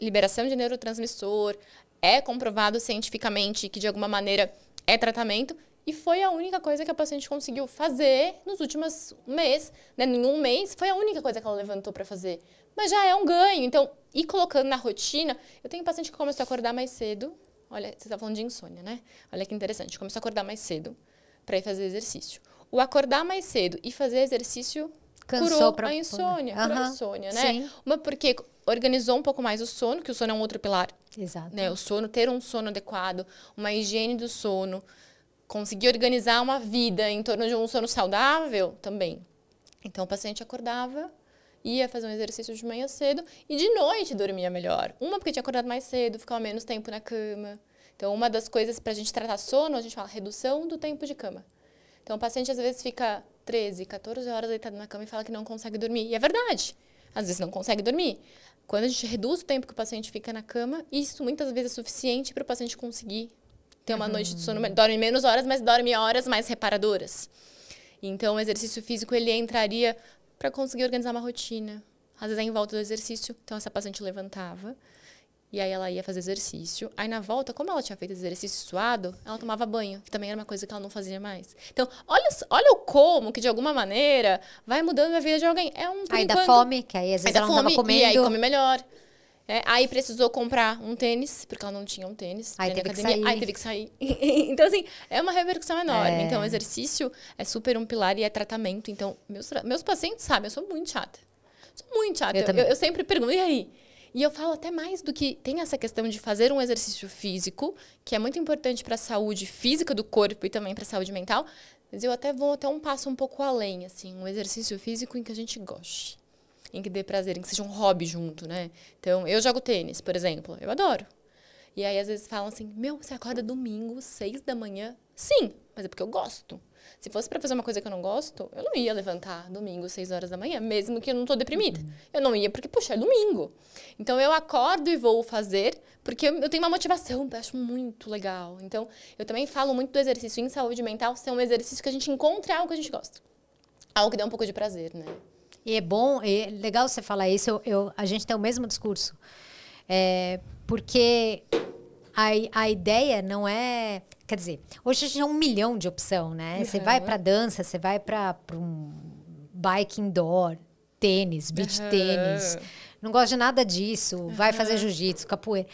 liberação de neurotransmissor, é comprovado cientificamente que, de alguma maneira, é tratamento. E foi a única coisa que a paciente conseguiu fazer nos últimos meses. Né? Em 1 mês, foi a única coisa que ela levantou para fazer. Mas já é um ganho. Então, ir colocando na rotina... Eu tenho paciente que começou a acordar mais cedo. Olha, você está falando de insônia, né? Olha que interessante. Começou a acordar mais cedo para ir fazer exercício. O acordar mais cedo e fazer exercício... curou a insônia, né? Sim. Uma porque organizou um pouco mais o sono, que o sono é um outro pilar. Exato. Né? O sono, ter um sono adequado, uma higiene do sono, conseguir organizar uma vida em torno de um sono saudável também. Então, o paciente acordava, ia fazer um exercício de manhã cedo e de noite dormia melhor. Uma porque tinha acordado mais cedo, ficava menos tempo na cama. Então, uma das coisas para a gente tratar sono, a gente fala redução do tempo de cama. Então, o paciente às vezes fica 13, 14 horas deitado na cama e fala que não consegue dormir. E é verdade. Às vezes não consegue dormir. Quando a gente reduz o tempo que o paciente fica na cama, isso muitas vezes é suficiente para o paciente conseguir ter uma noite de sono. Dorme menos horas, mas dorme horas mais reparadoras. Então, o exercício físico, ele entraria para conseguir organizar uma rotina. Às vezes é em volta do exercício. Então, essa paciente levantava. E aí ela ia fazer exercício. Aí na volta, como ela tinha feito exercício suado, ela tomava banho, que também era uma coisa que ela não fazia mais. Então, olha o como que de alguma maneira vai mudando a vida de alguém. É um aí dá fome, que aí às vezes ela não estava comendo. E aí come melhor. Aí precisou comprar um tênis, porque ela não tinha um tênis. Aí teve que sair. Aí teve que sair. Então, assim, é uma repercussão enorme. Então, o exercício é super um pilar e é tratamento. Então, meus pacientes sabem, eu sou muito chata. Sou muito chata. Eu sempre pergunto, e aí? E eu falo até mais do que tem essa questão de fazer um exercício físico, que é muito importante para a saúde física do corpo e também para a saúde mental. Mas eu até vou até um passo um pouco além, assim, um exercício físico em que a gente goste, em que dê prazer, em que seja um hobby junto, né? Então, eu jogo tênis, por exemplo, eu adoro. E aí, às vezes, falam assim, você acorda domingo, 6 da manhã? Sim, mas é porque eu gosto. Se fosse pra fazer uma coisa que eu não gosto, eu não ia levantar domingo, 6 horas da manhã, mesmo que eu não tô deprimida. Eu não ia porque, puxa, é domingo. Então, eu acordo e vou fazer porque eu tenho uma motivação, eu acho muito legal. Então, eu também falo muito do exercício em saúde mental ser um exercício que a gente encontre algo que a gente gosta. Algo que dê um pouco de prazer, né? E é bom, é legal você falar isso, a gente tem o mesmo discurso. Porque a ideia não é... Quer dizer, hoje a gente tem 1 milhão de opção, né? Você vai pra dança, você vai pra um bike indoor, tênis, beach tênis. Não gosta de nada disso. Vai fazer jiu-jitsu, capoeira.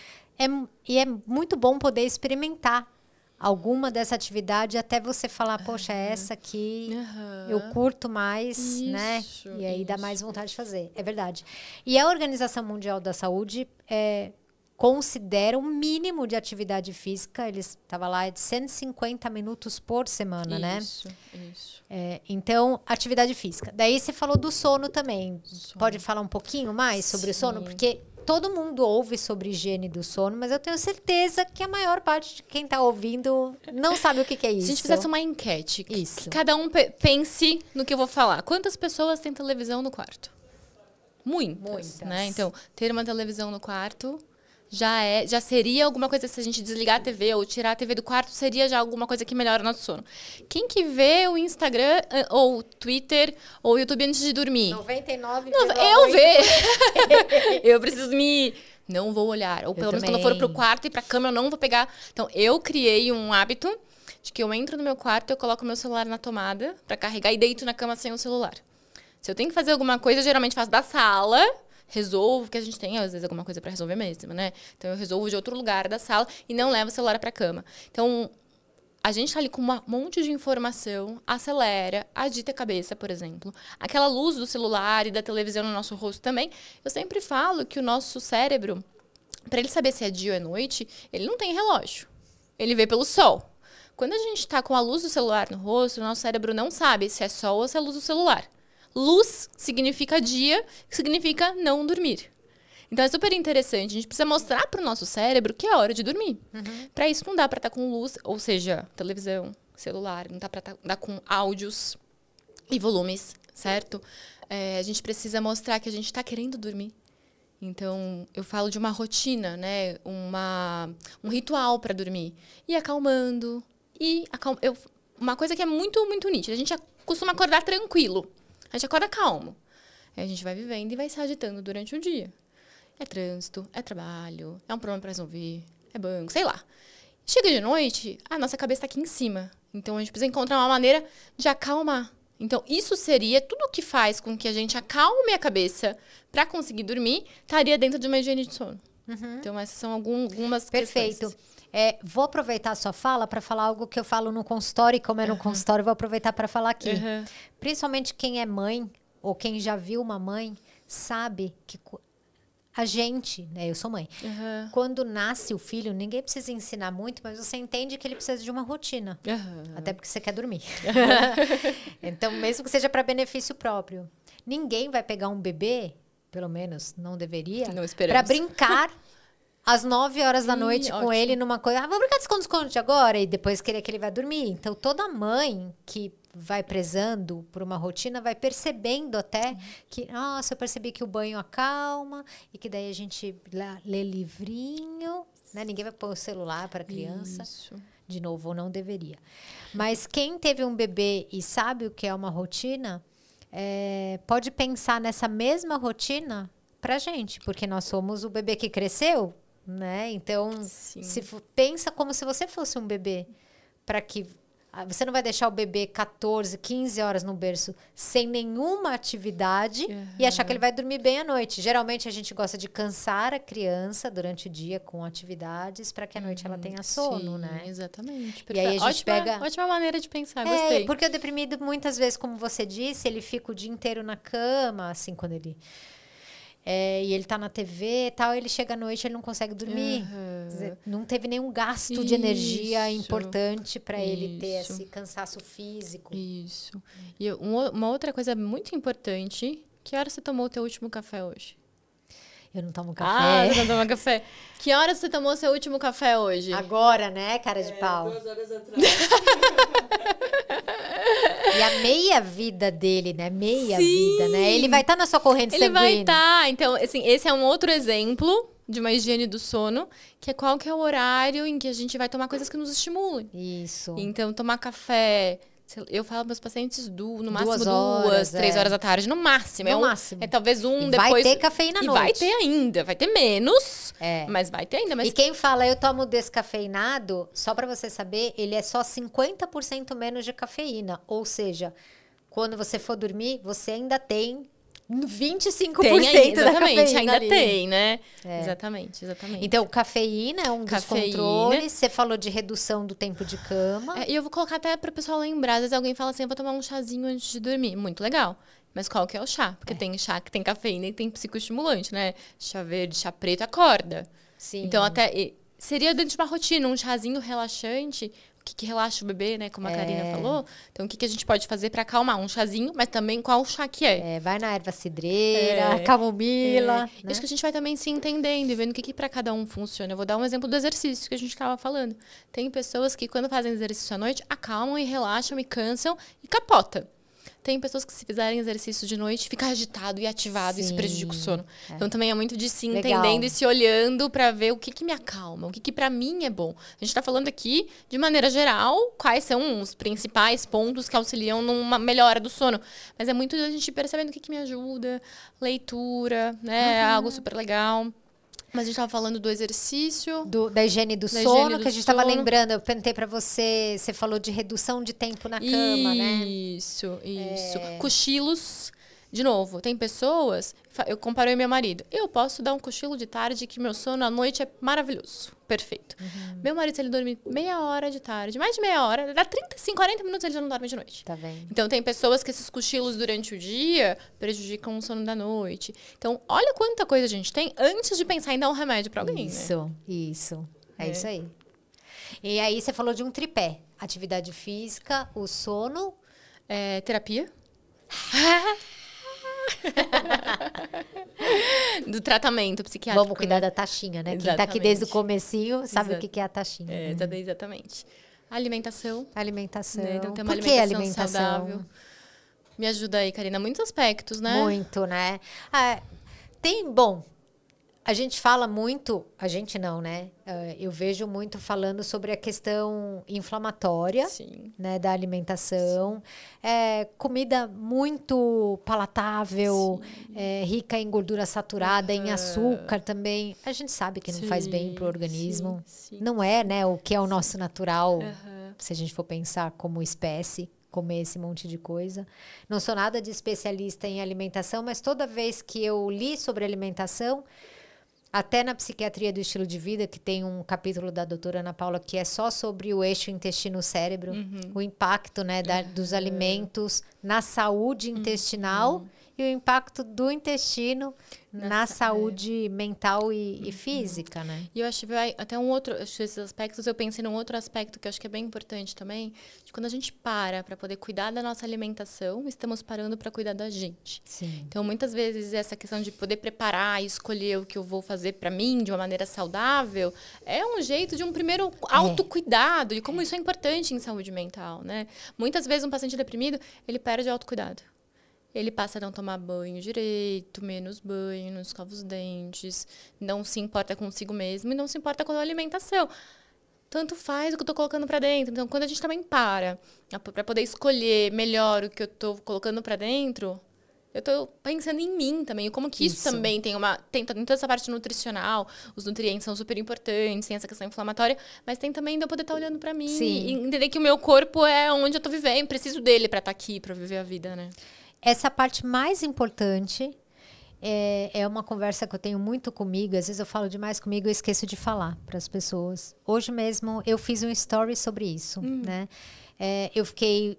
E é muito bom poder experimentar alguma dessa atividade até você falar, poxa, essa aqui eu curto mais, né? E aí dá mais vontade de fazer. É verdade. E a Organização Mundial da Saúde considera um mínimo de atividade física, eles estavam lá de 150 minutos por semana, né? Isso. Então, atividade física. Daí você falou do sono também. Pode falar um pouquinho mais sobre o sono? Porque todo mundo ouve sobre higiene do sono, mas eu tenho certeza que a maior parte de quem está ouvindo não sabe o que é isso. Se a gente fizesse uma enquete, Isso. que cada um pense no que eu vou falar. Quantas pessoas têm televisão no quarto? Muitas. Né? Então, ter uma televisão no quarto já seria alguma coisa, se a gente desligar a TV ou tirar a TV do quarto, seria já alguma coisa que melhora o nosso sono. Quem que vê o Instagram ou o Twitter ou o YouTube antes de dormir? 99,8%. Eu vejo. Eu preciso não vou olhar. Ou pelo menos quando eu for pro quarto e pra cama, eu não vou pegar. Então, eu criei um hábito de que eu entro no meu quarto, eu coloco meu celular na tomada pra carregar e deito na cama sem o celular. Se eu tenho que fazer alguma coisa, eu geralmente faço da sala, resolvo, porque a gente tem, às vezes, alguma coisa pra resolver mesmo, né? Então, eu resolvo de outro lugar da sala e não levo o celular pra cama. Então, a gente tá ali com um monte de informação, acelera, agita a cabeça, por exemplo. Aquela luz do celular e da televisão no nosso rosto também. Eu sempre falo que o nosso cérebro, para ele saber se é dia ou é noite, ele não tem relógio. Ele vê pelo sol. Quando a gente tá com a luz do celular no rosto, o nosso cérebro não sabe se é sol ou se é luz do celular. Luz significa dia, que significa não dormir. Então, é super interessante. A gente precisa mostrar para o nosso cérebro que é hora de dormir. Para isso, não dá para estar com luz, ou seja, televisão, celular, não dá para estar com áudios e volumes, certo? A gente precisa mostrar que a gente está querendo dormir. Então, eu falo de uma rotina, né? Um ritual para dormir. E acalmando. Uma coisa que é muito, muito nítida. A gente costuma acordar tranquilo. A gente acorda calmo. Aí a gente vai vivendo e vai se agitando durante o dia. É trânsito, é trabalho, é um problema para resolver, é banco, sei lá. Chega de noite, a nossa cabeça está aqui em cima. Então, a gente precisa encontrar uma maneira de acalmar. Então, isso seria tudo o que faz com que a gente acalme a cabeça para conseguir dormir, estaria dentro de uma higiene de sono. Então, essas são algumas Perfeito. questões. Vou aproveitar a sua fala para falar algo que eu falo no consultório, e como é no consultório, vou aproveitar para falar aqui. Principalmente quem é mãe, ou quem já viu uma mãe, sabe que a gente, né, eu sou mãe, quando nasce o filho, ninguém precisa ensinar muito, mas você entende que ele precisa de uma rotina. Até porque você quer dormir. Então, mesmo que seja para benefício próprio. Ninguém vai pegar um bebê, pelo menos não deveria, para brincar às 9 horas da noite com ele numa coisa. Vamos brincar de esconde-esconde agora e depois querer que ele vai dormir. Então, toda mãe que vai prezando por uma rotina vai percebendo até que, nossa, eu percebi que o banho acalma e que daí a gente lê livrinho, né? Ninguém vai pôr o celular para a criança. Isso. De novo, ou não deveria. Mas quem teve um bebê e sabe o que é uma rotina, pode pensar nessa mesma rotina pra gente, porque nós somos o bebê que cresceu, né? Então, pensa como se você fosse um bebê, para que você não vai deixar o bebê 14, 15 horas no berço sem nenhuma atividade e achar que ele vai dormir bem à noite. Geralmente a gente gosta de cansar a criança durante o dia com atividades para que à noite ela tenha sono, né? Exatamente. E aí a gente ótima maneira de pensar, gostei. Porque o deprimido, muitas vezes, como você disse, ele fica o dia inteiro na cama, assim, quando ele... e ele tá na TV e tal, ele chega à noite, ele não consegue dormir. Quer dizer, não teve nenhum gasto de energia importante para ele ter esse cansaço físico. Isso. E uma outra coisa muito importante, que hora você tomou o teu último café hoje? Eu não tomo café. Você não toma café. Que hora você tomou seu último café hoje? Agora, né, cara de pau? 2 horas atrás. E a meia vida dele, né? Meia vida, né? Ele vai estar na sua corrente sanguínea. Ele vai estar. Então, assim, esse é um outro exemplo de uma higiene do sono, que é qual que é o horário em que a gente vai tomar coisas que nos estimulem. Isso. Então, tomar café... Eu falo para meus pacientes no máximo 2 horas, 3 horas da tarde, no máximo. No máximo. É talvez e depois. Vai ter cafeína à noite. Vai ter ainda, vai ter menos, mas vai ter ainda. Mas... E quem fala, eu tomo descafeinado, só para você saber, ele é só 50% menos de cafeína. Ou seja, quando você for dormir, você ainda tem 25% da cafeína ainda ali. Tem, né? Exatamente. Então, cafeína é um dos controles. Você falou de redução do tempo de cama. E eu vou colocar até para o pessoal lembrar. Às vezes alguém fala assim, eu vou tomar um chazinho antes de dormir. Muito legal. Mas qual que é o chá? Porque tem chá que tem cafeína e tem psicoestimulante, né? Chá verde, chá preto, acorda. Sim. Então, até... Seria dentro de uma rotina, um chazinho relaxante... que relaxa o bebê, né? Como a Karina falou. Então, o que a gente pode fazer para acalmar? Um chazinho, mas também qual chá que é. Vai na erva cidreira, camomila. Né? Acho que a gente vai também se entendendo e vendo o que para cada um funciona. Eu vou dar um exemplo do exercício que a gente estava falando. Tem pessoas que, quando fazem exercício à noite, acalmam e relaxam e cansam e capota. Tem pessoas que, se fizerem exercício de noite, fica agitado e ativado, e isso prejudica o sono. Então, também é muito de se entendendo e se olhando para ver o que me acalma, o que para mim é bom. A gente está falando aqui, de maneira geral, quais são os principais pontos que auxiliam numa melhora do sono. Mas é muito a gente percebendo o que me ajuda, leitura, né? Algo super legal. Mas a gente estava falando do exercício. Da higiene do sono, que a gente estava lembrando. Eu perguntei para você, você falou de redução de tempo na cama, né? Isso. Cochilos. De novo, tem pessoas... Eu comparei meu marido. Eu posso dar um cochilo de tarde que meu sono à noite é maravilhoso. Perfeito. Meu marido, se ele dormir meia hora de tarde, mais de meia hora, dá 35, 40 minutos, ele já não dorme de noite. Tá vendo? Então, tem pessoas que esses cochilos durante o dia prejudicam o sono da noite. Então, olha quanta coisa a gente tem antes de pensar em dar um remédio para alguém, né? Isso. É isso aí. E aí, você falou de um tripé. Atividade física, o sono... terapia. Do tratamento psiquiátrico. Vamos cuidar da taxinha, né? Exatamente. Quem tá aqui desde o comecinho sabe o que é a taxinha. Exatamente. Alimentação. Né? Então, ter uma alimentação saudável. Me ajuda aí, Karina. Muitos aspectos, né? Muito, né? A gente fala muito... A gente não, né? Eu vejo muito falando sobre a questão inflamatória, né, da alimentação. Comida muito palatável, rica em gordura saturada, em açúcar também. A gente sabe que não faz bem para o organismo. Não é, né, o que é o nosso natural, se a gente for pensar como espécie. Comer esse monte de coisa. Não sou nada de especialista em alimentação, mas toda vez que eu li sobre alimentação... Até na psiquiatria do estilo de vida, que tem um capítulo da doutora Ana Paula que é só sobre o eixo intestino-cérebro, o impacto, né, dos alimentos na saúde intestinal e o impacto do intestino na saúde mental e física, né? E eu acho que vai até esses aspectos, eu pensei num outro aspecto que eu acho que é bem importante também, de quando a gente para poder cuidar da nossa alimentação, estamos parando para cuidar da gente. Sim. Então, muitas vezes, essa questão de poder preparar e escolher o que eu vou fazer para mim de uma maneira saudável, é um jeito de um primeiro autocuidado, e como isso é importante em saúde mental, né? Muitas vezes, um paciente deprimido, ele perde o autocuidado. Ele passa a não tomar banho direito, menos banho, não escova os dentes, não se importa consigo mesmo e não se importa com a alimentação. Tanto faz o que eu estou colocando para dentro. Então, quando a gente também para poder escolher melhor o que eu estou colocando para dentro, eu estou pensando em mim também. Como que isso também tem toda essa parte nutricional, os nutrientes são super importantes, tem essa questão inflamatória, mas tem também de eu poder estar olhando para mim e entender que o meu corpo é onde eu estou vivendo, preciso dele para estar aqui, para viver a vida, né? Essa parte mais importante é uma conversa que eu tenho muito comigo. Às vezes eu falo demais comigo e esqueço de falar para as pessoas. Hoje mesmo eu fiz um story sobre isso, né? Eu fiquei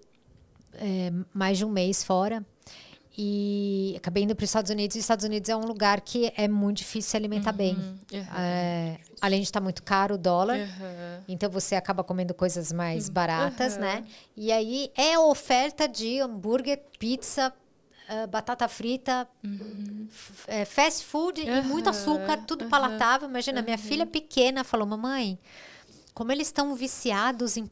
mais de um mês fora E acabei indo para os Estados Unidos. E os Estados Unidos é um lugar que é muito difícil se alimentar bem. Além de estar muito caro o dólar. Então, você acaba comendo coisas mais baratas, né? E aí, é oferta de hambúrguer, pizza, batata frita, fast food e muito açúcar, tudo palatável. Imagina, minha filha pequena falou, mamãe, como eles estão viciados em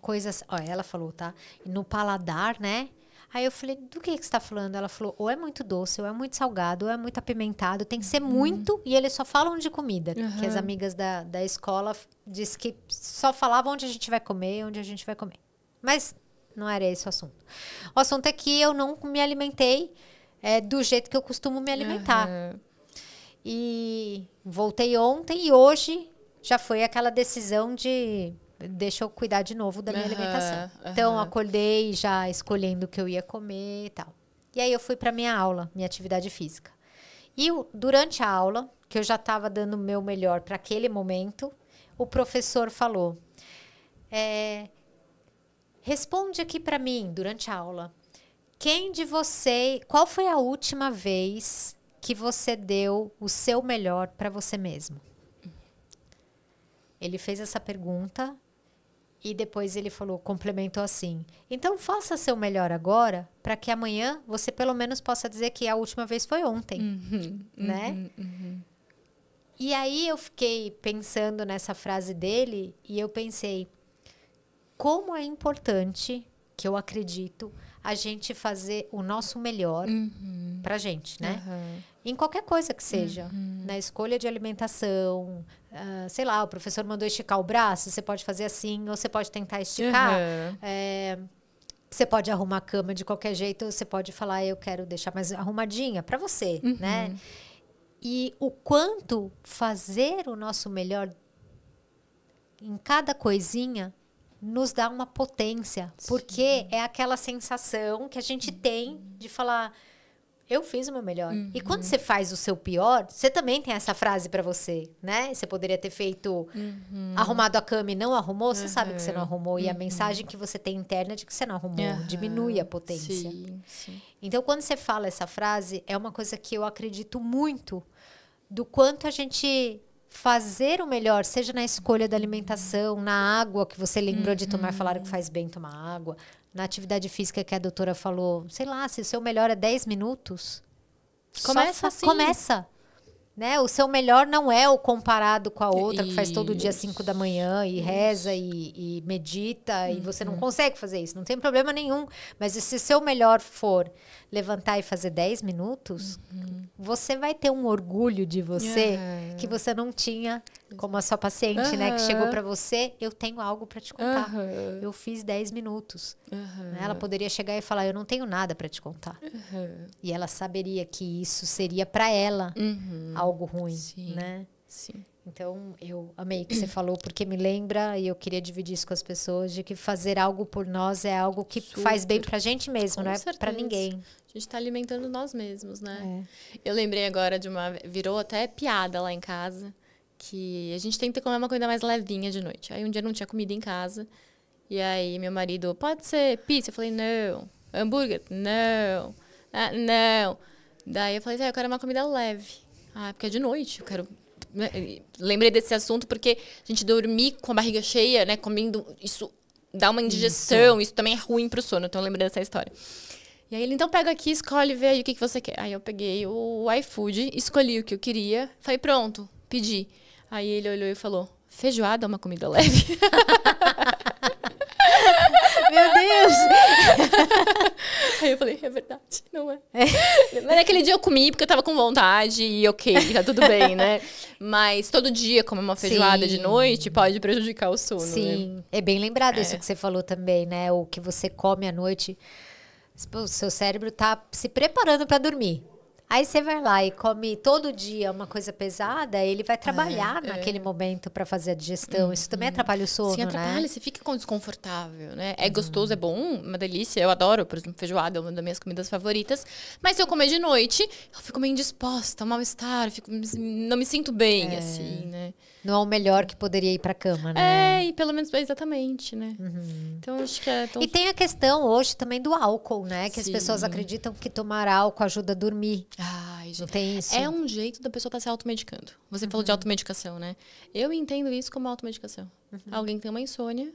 coisas... Ó, ela falou, tá? No paladar, né? Aí eu falei, do que você está falando? Ela falou, ou é muito doce, ou é muito salgado, ou é muito apimentado. Tem que ser muito, e eles só falam de comida. Que as amigas da escola disse que só falavam onde a gente vai comer, onde a gente vai comer. Mas não era esse o assunto. O assunto é que eu não me alimentei do jeito que eu costumo me alimentar. E voltei ontem e hoje já foi aquela decisão de... Deixa eu cuidar de novo da minha alimentação. Então, acordei já escolhendo o que eu ia comer e tal. E aí, eu fui para minha aula, minha atividade física. E durante a aula, que eu já estava dando o meu melhor para aquele momento, o professor falou, responde aqui para mim, durante a aula, qual foi a última vez que você deu o seu melhor para você mesmo? Ele fez essa pergunta e depois ele complementou assim, então faça seu melhor agora para que amanhã você pelo menos possa dizer que a última vez foi ontem, né? E aí eu fiquei pensando nessa frase dele e eu pensei, como é importante, que eu acredito, a gente fazer o nosso melhor pra gente, né? Em qualquer coisa que seja. Na escolha de alimentação, sei lá, o professor mandou esticar o braço, você pode fazer assim, ou você pode tentar esticar. Você pode arrumar a cama de qualquer jeito, ou você pode falar, eu quero deixar mais arrumadinha pra você, né? E o quanto fazer o nosso melhor em cada coisinha nos dá uma potência. Porque é aquela sensação que a gente tem de falar, eu fiz o meu melhor. E quando você faz o seu pior, você também tem essa frase pra você, né? Você poderia ter feito, arrumado a cama e não arrumou, você sabe que você não arrumou. E a mensagem que você tem interna é de que você não arrumou. Diminui a potência. Sim. Então, quando você fala essa frase, é uma coisa que eu acredito muito do quanto a gente fazer o melhor, seja na escolha da alimentação, na água que você lembrou de tomar, falaram que faz bem tomar água, na atividade física que a doutora falou, sei lá, se o seu melhor é 10 minutos, começa assim. Começa. Né? O seu melhor não é o comparado com a outra que faz todo dia 5 da manhã e reza e medita e você não consegue fazer isso, não tem problema nenhum. Mas se o seu melhor for levantar e fazer 10 minutos, você vai ter um orgulho de você que você não tinha, como a sua paciente, né? Que chegou pra você, eu tenho algo pra te contar. Eu fiz 10 minutos. Né? Ela poderia chegar e falar, eu não tenho nada pra te contar. E ela saberia que isso seria pra ela algo ruim, né? Sim. Então, eu amei o que você falou, porque me lembra, e eu queria dividir isso com as pessoas, de que fazer algo por nós é algo que faz bem pra gente mesmo, não é pra ninguém. A gente tá alimentando nós mesmos, né? Eu lembrei agora de virou até piada lá em casa, que a gente tenta comer uma coisa mais levinha de noite. Aí um dia não tinha comida em casa, e aí meu marido, pode ser pizza? Eu falei, não. Hambúrguer? Não. Não. Daí eu falei, eu quero uma comida leve. Porque é de noite, eu quero... Lembrei desse assunto porque a gente dormir com a barriga cheia, né? Comendo, isso dá uma indigestão, isso também é ruim pro sono. Então eu lembrei dessa história. E aí ele, então pega aqui, escolhe, vê aí o que você quer. Aí eu peguei o iFood, escolhi o que eu queria. Falei, pronto, pedi. Aí ele olhou e falou, feijoada é uma comida leve? Meu Deus! Aí eu falei, é verdade, não é. Mas naquele dia eu comi porque eu tava com vontade e ok, tá tudo bem, né? Mas todo dia comer uma feijoada de noite pode prejudicar o sono, né? É bem lembrado isso que você falou também, né? O que você come à noite, o seu cérebro tá se preparando pra dormir. Aí você vai lá e come todo dia uma coisa pesada, ele vai trabalhar naquele momento para fazer a digestão. Isso também atrapalha o sono, Sim, atrapalha, né? Você fica desconfortável, né? É gostoso, é bom, uma delícia. Eu adoro, por exemplo, feijoada é uma das minhas comidas favoritas. Mas se eu comer de noite, eu fico meio indisposta, mal-estar, não me sinto bem, assim, né? Não é o melhor que poderia ir pra cama, né? E pelo menos exatamente, né? Então, acho que é tão... E tem a questão hoje também do álcool, né? Que as Sim. pessoas acreditam que tomar álcool ajuda a dormir. Ai, Não gente. tem isso? É um jeito da pessoa estar se automedicando. Você falou de automedicação, né? Eu entendo isso como automedicação. Alguém que tem uma insônia,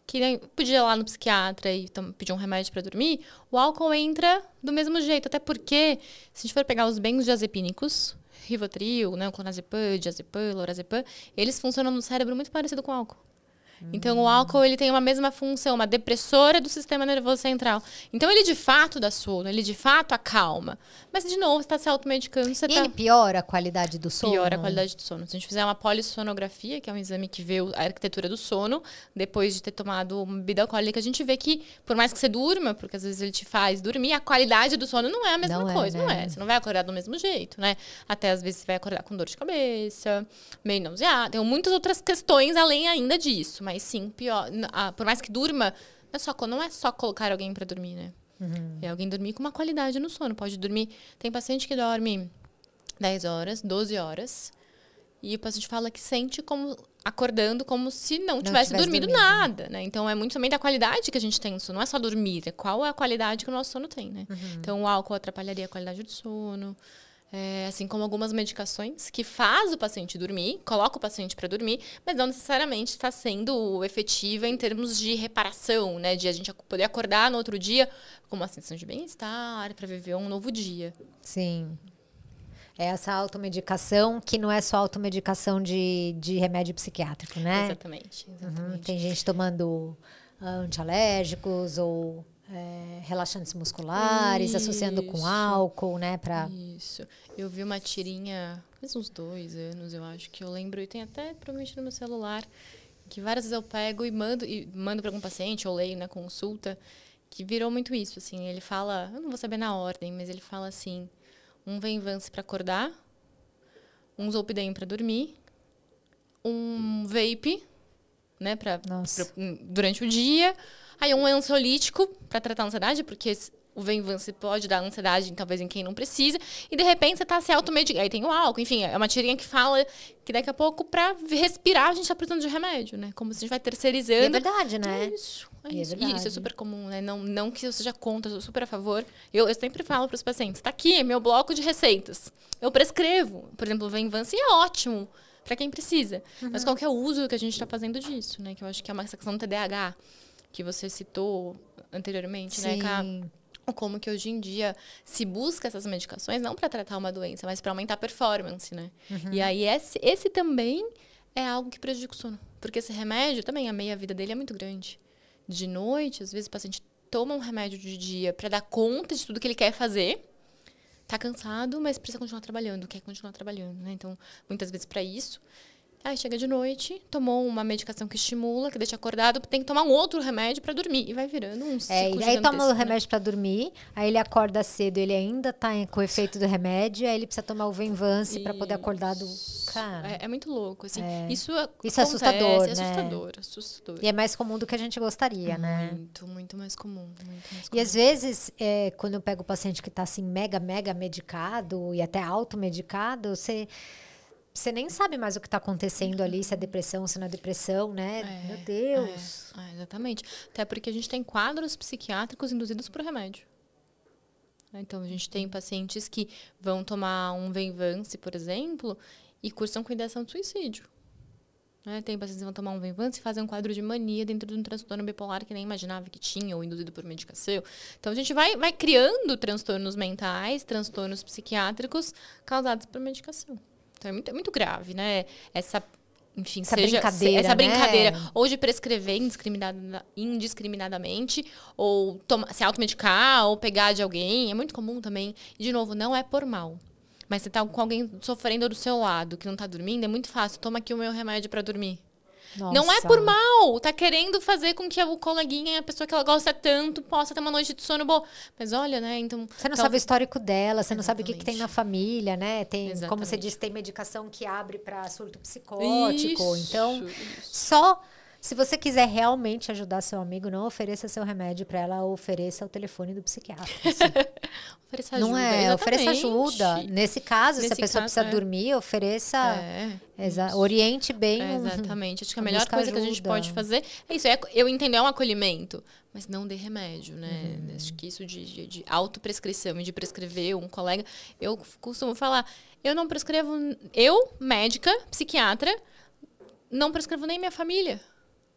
que nem podia ir lá no psiquiatra e pedir um remédio para dormir, o álcool entra do mesmo jeito. Até porque, se a gente for pegar os benzodiazepínicos, Rivotril, né, o clonazepam, diazepam, lorazepam, eles funcionam no cérebro muito parecido com o álcool. Então, o álcool ele tem uma mesma função, uma depressora do sistema nervoso central. Então, ele de fato dá sono, ele de fato acalma. Mas, de novo, você está se automedicando. Ele piora a qualidade do sono? Piora a qualidade do sono. Se a gente fizer uma polissonografia, que é um exame que vê a arquitetura do sono, depois de ter tomado uma bebida alcoólica, a gente vê que, por mais que você durma, porque às vezes ele te faz dormir, a qualidade do sono não é a mesma coisa, não é? Você não vai acordar do mesmo jeito, né? Até às vezes você vai acordar com dor de cabeça, meio nauseado. Tem muitas outras questões além ainda disso. Mas sim, pior. Por mais que durma, não é só colocar alguém para dormir, né? É alguém dormir com uma qualidade no sono. Pode dormir. Tem paciente que dorme 10 horas, 12 horas. E o paciente fala que sente como acordando como se não tivesse dormido nada, né? Então, é muito também da qualidade que a gente tem no sono. Não é só dormir, é qual é a qualidade que o nosso sono tem, né? Então, o álcool atrapalharia a qualidade do sono. Assim como algumas medicações que faz o paciente dormir, coloca o paciente para dormir, mas não necessariamente está sendo efetiva em termos de reparação, né? De a gente poder acordar no outro dia com uma sensação de bem-estar, para viver um novo dia. Sim. É essa automedicação que não é só automedicação de remédio psiquiátrico, né? Exatamente. Tem gente tomando antialérgicos ou relaxantes musculares, associando com álcool, né? Isso. Eu vi uma tirinha, faz uns 2 anos, eu acho, que eu lembro, e tem até provavelmente no meu celular, que várias vezes eu pego e mando para algum paciente, ou leio na consulta, que virou muito isso, assim. Ele fala, eu não vou saber na ordem, mas ele fala assim, um Venvance para acordar, um Zolpidem para dormir, um vape, né, durante o dia. Aí um ansiolítico para tratar a ansiedade, porque o Venvance pode dar ansiedade, talvez, em quem não precisa. E, de repente, você está se automedicando. Aí tem o álcool. Enfim, é uma tirinha que fala que daqui a pouco, para respirar, a gente está precisando de remédio, né? Como se a gente vai terceirizando. É verdade, né? É isso. E isso é super comum, né? Não que eu seja contra, eu sou super a favor. Eu sempre falo para os pacientes, tá aqui, meu bloco de receitas. Eu prescrevo. Por exemplo, o Venvance é ótimo para quem precisa. Mas qual que é o uso que a gente está fazendo disso, né? Que eu acho que é uma questão do TDAH, que você citou anteriormente, né, Ká? Como que hoje em dia se busca essas medicações não para tratar uma doença, mas para aumentar a performance, né? E aí esse também é algo que prejudica o sono. Porque esse remédio também, a meia-vida dele é muito grande. De noite, às vezes o paciente toma um remédio de dia para dar conta de tudo que ele quer fazer. Tá cansado, mas precisa continuar trabalhando, quer continuar trabalhando, né? Então, muitas vezes para isso. Aí chega de noite, tomou uma medicação que estimula, que deixa acordado, tem que tomar um outro remédio para dormir. E vai virando um ciclo e aí toma o remédio para dormir, aí ele acorda cedo, ele ainda tá com o efeito do remédio, aí ele precisa tomar o Venvance para poder acordar do... Cara, é muito louco, assim. Isso é assustador, né? Assustador. E é mais comum do que a gente gostaria, né? Muito mais comum. E às vezes, quando eu pego o paciente que tá assim, mega medicado e até automedicado, você nem sabe mais o que está acontecendo ali, se é depressão, se não é depressão, né? Meu Deus. Exatamente. Até porque a gente tem quadros psiquiátricos induzidos por remédio. Então, a gente tem pacientes que vão tomar um Venvance, por exemplo, e cursam com ideação de suicídio. Tem pacientes que vão tomar um Venvance e fazem um quadro de mania dentro de um transtorno bipolar que nem imaginava que tinha, ou induzido por medicação. Então, a gente vai criando transtornos mentais, transtornos psiquiátricos causados por medicação. Então, é muito grave, né? Essa brincadeira, né? Ou de prescrever indiscriminadamente, ou se automedicar, ou pegar de alguém. É muito comum também. E, de novo, não é por mal. Mas você tá com alguém sofrendo do seu lado, que não tá dormindo, é muito fácil. Toma aqui o meu remédio para dormir. Nossa. Não é por mal. Tá querendo fazer com que o coleguinha, a pessoa que ela gosta tanto, possa ter uma noite de sono boa. Mas olha, né? Então, você não sabe o histórico dela, você não sabe o que tem na família, né? Tem, como você disse, tem medicação que abre para surto psicótico. Então, só Se você quiser realmente ajudar seu amigo, não ofereça seu remédio para ela, ofereça o telefone do psiquiatra. Assim. Ofereça ajuda, Não é, ofereça ajuda. Nesse caso, se a pessoa precisa dormir, ofereça, oriente bem. Exatamente. Acho que a melhor coisa que a gente pode fazer é isso. Eu entendo, é um acolhimento, mas não dê remédio, né? Acho que isso de autoprescrição e de prescrever um colega, eu costumo falar, eu não prescrevo, eu, médica, psiquiatra, não prescrevo nem minha família.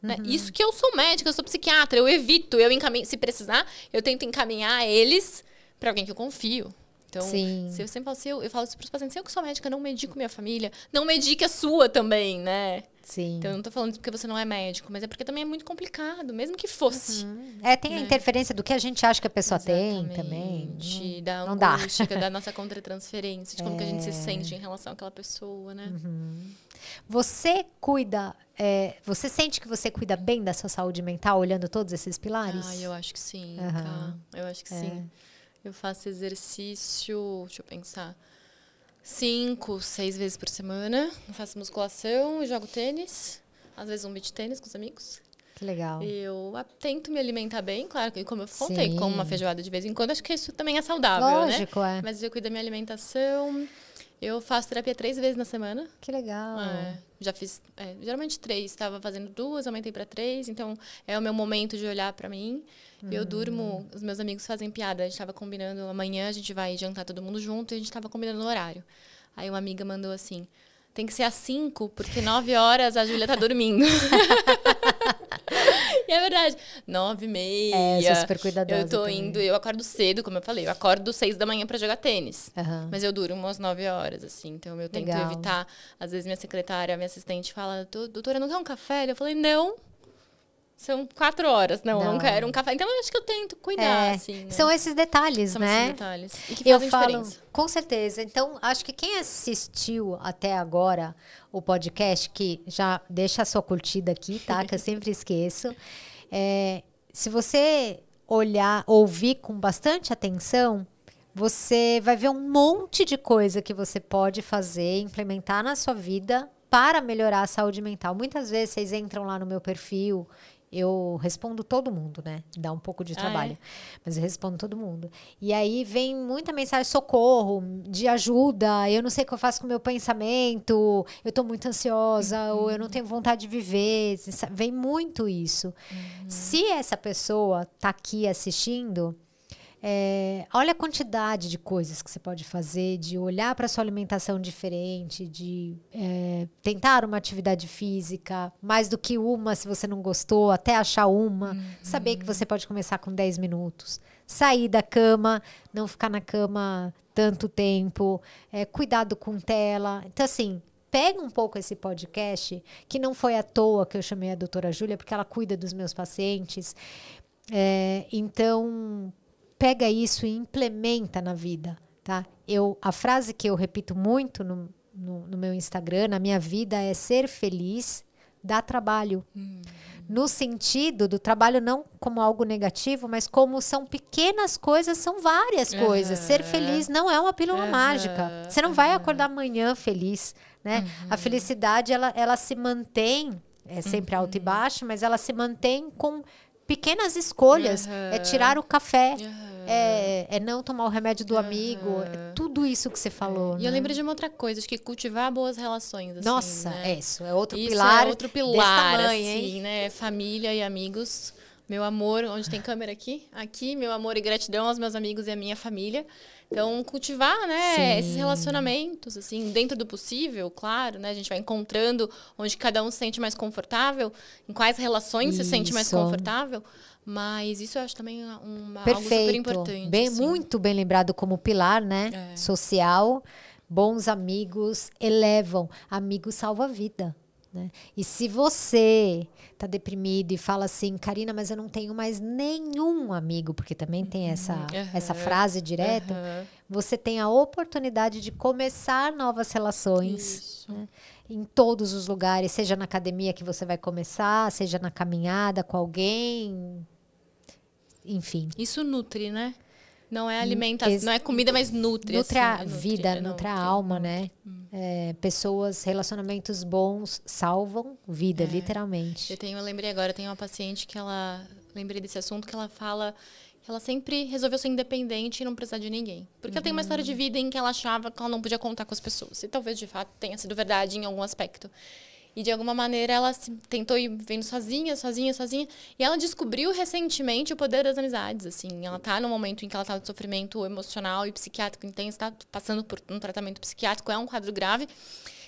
Né? Isso que eu sou médica, eu sou psiquiatra, eu evito, eu encaminho, se precisar, eu tento encaminhar eles para alguém que eu confio. Então, se eu sempre falo, eu falo isso para os pacientes, eu que sou médica, não medico minha família, não medique a sua também, né? Sim. Então, eu não tô falando porque você não é médico, mas é porque também é muito complicado, mesmo que fosse. Tem a interferência do que a gente acha que a pessoa tem também. Da angústia, da nossa contratransferência, de como que a gente se sente em relação àquela pessoa, né? Você cuida, você sente que você cuida bem da sua saúde mental, olhando todos esses pilares? Eu acho que sim, tá? Eu acho que sim. Eu faço exercício, deixa eu pensar, 5, 6 vezes por semana. Eu faço musculação, jogo tênis, às vezes um beach tênis com os amigos. Que legal. Eu tento me alimentar bem, claro, que como eu contei, como uma feijoada de vez em quando, acho que isso também é saudável, Lógico, né? Mas eu cuido da minha alimentação. Eu faço terapia 3 vezes na semana. Que legal. Já fiz, geralmente 3. Estava fazendo 2, aumentei para 3. Então, é o meu momento de olhar para mim. Eu durmo, os meus amigos fazem piada. A gente estava combinando, amanhã a gente vai jantar todo mundo junto e a gente estava combinando o horário. Aí uma amiga mandou assim, tem que ser às 5, porque 9 horas a Júlia tá dormindo. E é verdade. 9h30. Eu sou super cuidadosa. Eu tô indo, eu acordo cedo, como eu falei. Eu acordo 6 da manhã pra jogar tênis. Mas eu durmo umas 9 horas, assim. Então eu tento evitar. Às vezes minha secretária, minha assistente fala, doutora, não quer um café? Eu falei, não. São 4 horas. Não quero um café. Então, eu acho que eu tento cuidar, assim. Né? São esses detalhes, São né? esses detalhes. E que fazem diferença. Com certeza. Então, acho que quem assistiu até agora o podcast, que já deixa a sua curtida aqui, tá? Que eu sempre esqueço. Se você ouvir com bastante atenção, você vai ver um monte de coisa que você pode fazer, implementar na sua vida para melhorar a saúde mental. Muitas vezes vocês entram lá no meu perfil, eu respondo todo mundo, né? Dá um pouco de trabalho. Mas eu respondo todo mundo. E aí vem muita mensagem de socorro, de ajuda. Eu não sei o que eu faço com o meu pensamento. Eu tô muito ansiosa. Ou eu não tenho vontade de viver. Vem muito isso. Se essa pessoa tá aqui assistindo... olha a quantidade de coisas que você pode fazer, de olhar para sua alimentação diferente, de tentar uma atividade física, mais do que uma, se você não gostou, até achar uma, saber que você pode começar com 10 minutos, sair da cama, não ficar na cama tanto tempo, cuidado com tela. Então, assim, pega um pouco esse podcast, que não foi à toa que eu chamei a doutora Júlia, porque ela cuida dos meus pacientes. Então... pega isso e implementa na vida, tá? A frase que eu repito muito no meu Instagram, na minha vida, é ser feliz dá trabalho. No sentido do trabalho não como algo negativo, mas como são pequenas coisas, são várias coisas. Ser feliz não é uma pílula mágica. Você não vai acordar amanhã feliz, né? A felicidade, ela se mantém, é sempre alto e baixo, mas ela se mantém com pequenas escolhas. É tirar o café. É não tomar o remédio do amigo, é tudo isso que você falou. E eu lembrei de uma outra coisa, acho que cultivar boas relações. Assim, nossa, né? isso é outro isso pilar. É outro pilar, tamanho, assim, hein? Né? Família e amigos. Meu amor, onde tem câmera aqui? Aqui, meu amor e gratidão aos meus amigos e à minha família. Então, cultivar, né, esses relacionamentos, assim, dentro do possível, claro, né? A gente vai encontrando onde cada um se sente mais confortável, em quais relações se sente mais confortável. Mas isso eu acho também algo super importante. Assim. Muito bem lembrado como pilar, né? Social. Bons amigos elevam. Amigos salva a vida. Né? E se você tá deprimido e fala assim, Karina, mas eu não tenho mais nenhum amigo, porque também tem essa frase direta, você tem a oportunidade de começar novas relações, né? Em todos os lugares, seja na academia que você vai começar, seja na caminhada com alguém, enfim. Isso nutre, né? Não é alimentação, não é comida, mas nutre. Nutre a vida, nutre a alma, né? Pessoas, relacionamentos bons salvam vida, literalmente. Eu lembrei agora, tem uma paciente que lembrei desse assunto, que ela fala que ela sempre resolveu ser independente e não precisar de ninguém. Porque ela tem uma história de vida em que ela achava que ela não podia contar com as pessoas. E talvez, de fato, tenha sido verdade em algum aspecto. E, de alguma maneira, ela tentou ir vivendo sozinha. E ela descobriu recentemente o poder das amizades, assim. Ela tá num momento em que ela tá de sofrimento emocional e psiquiátrico intenso, tá passando por um tratamento psiquiátrico, é um quadro grave.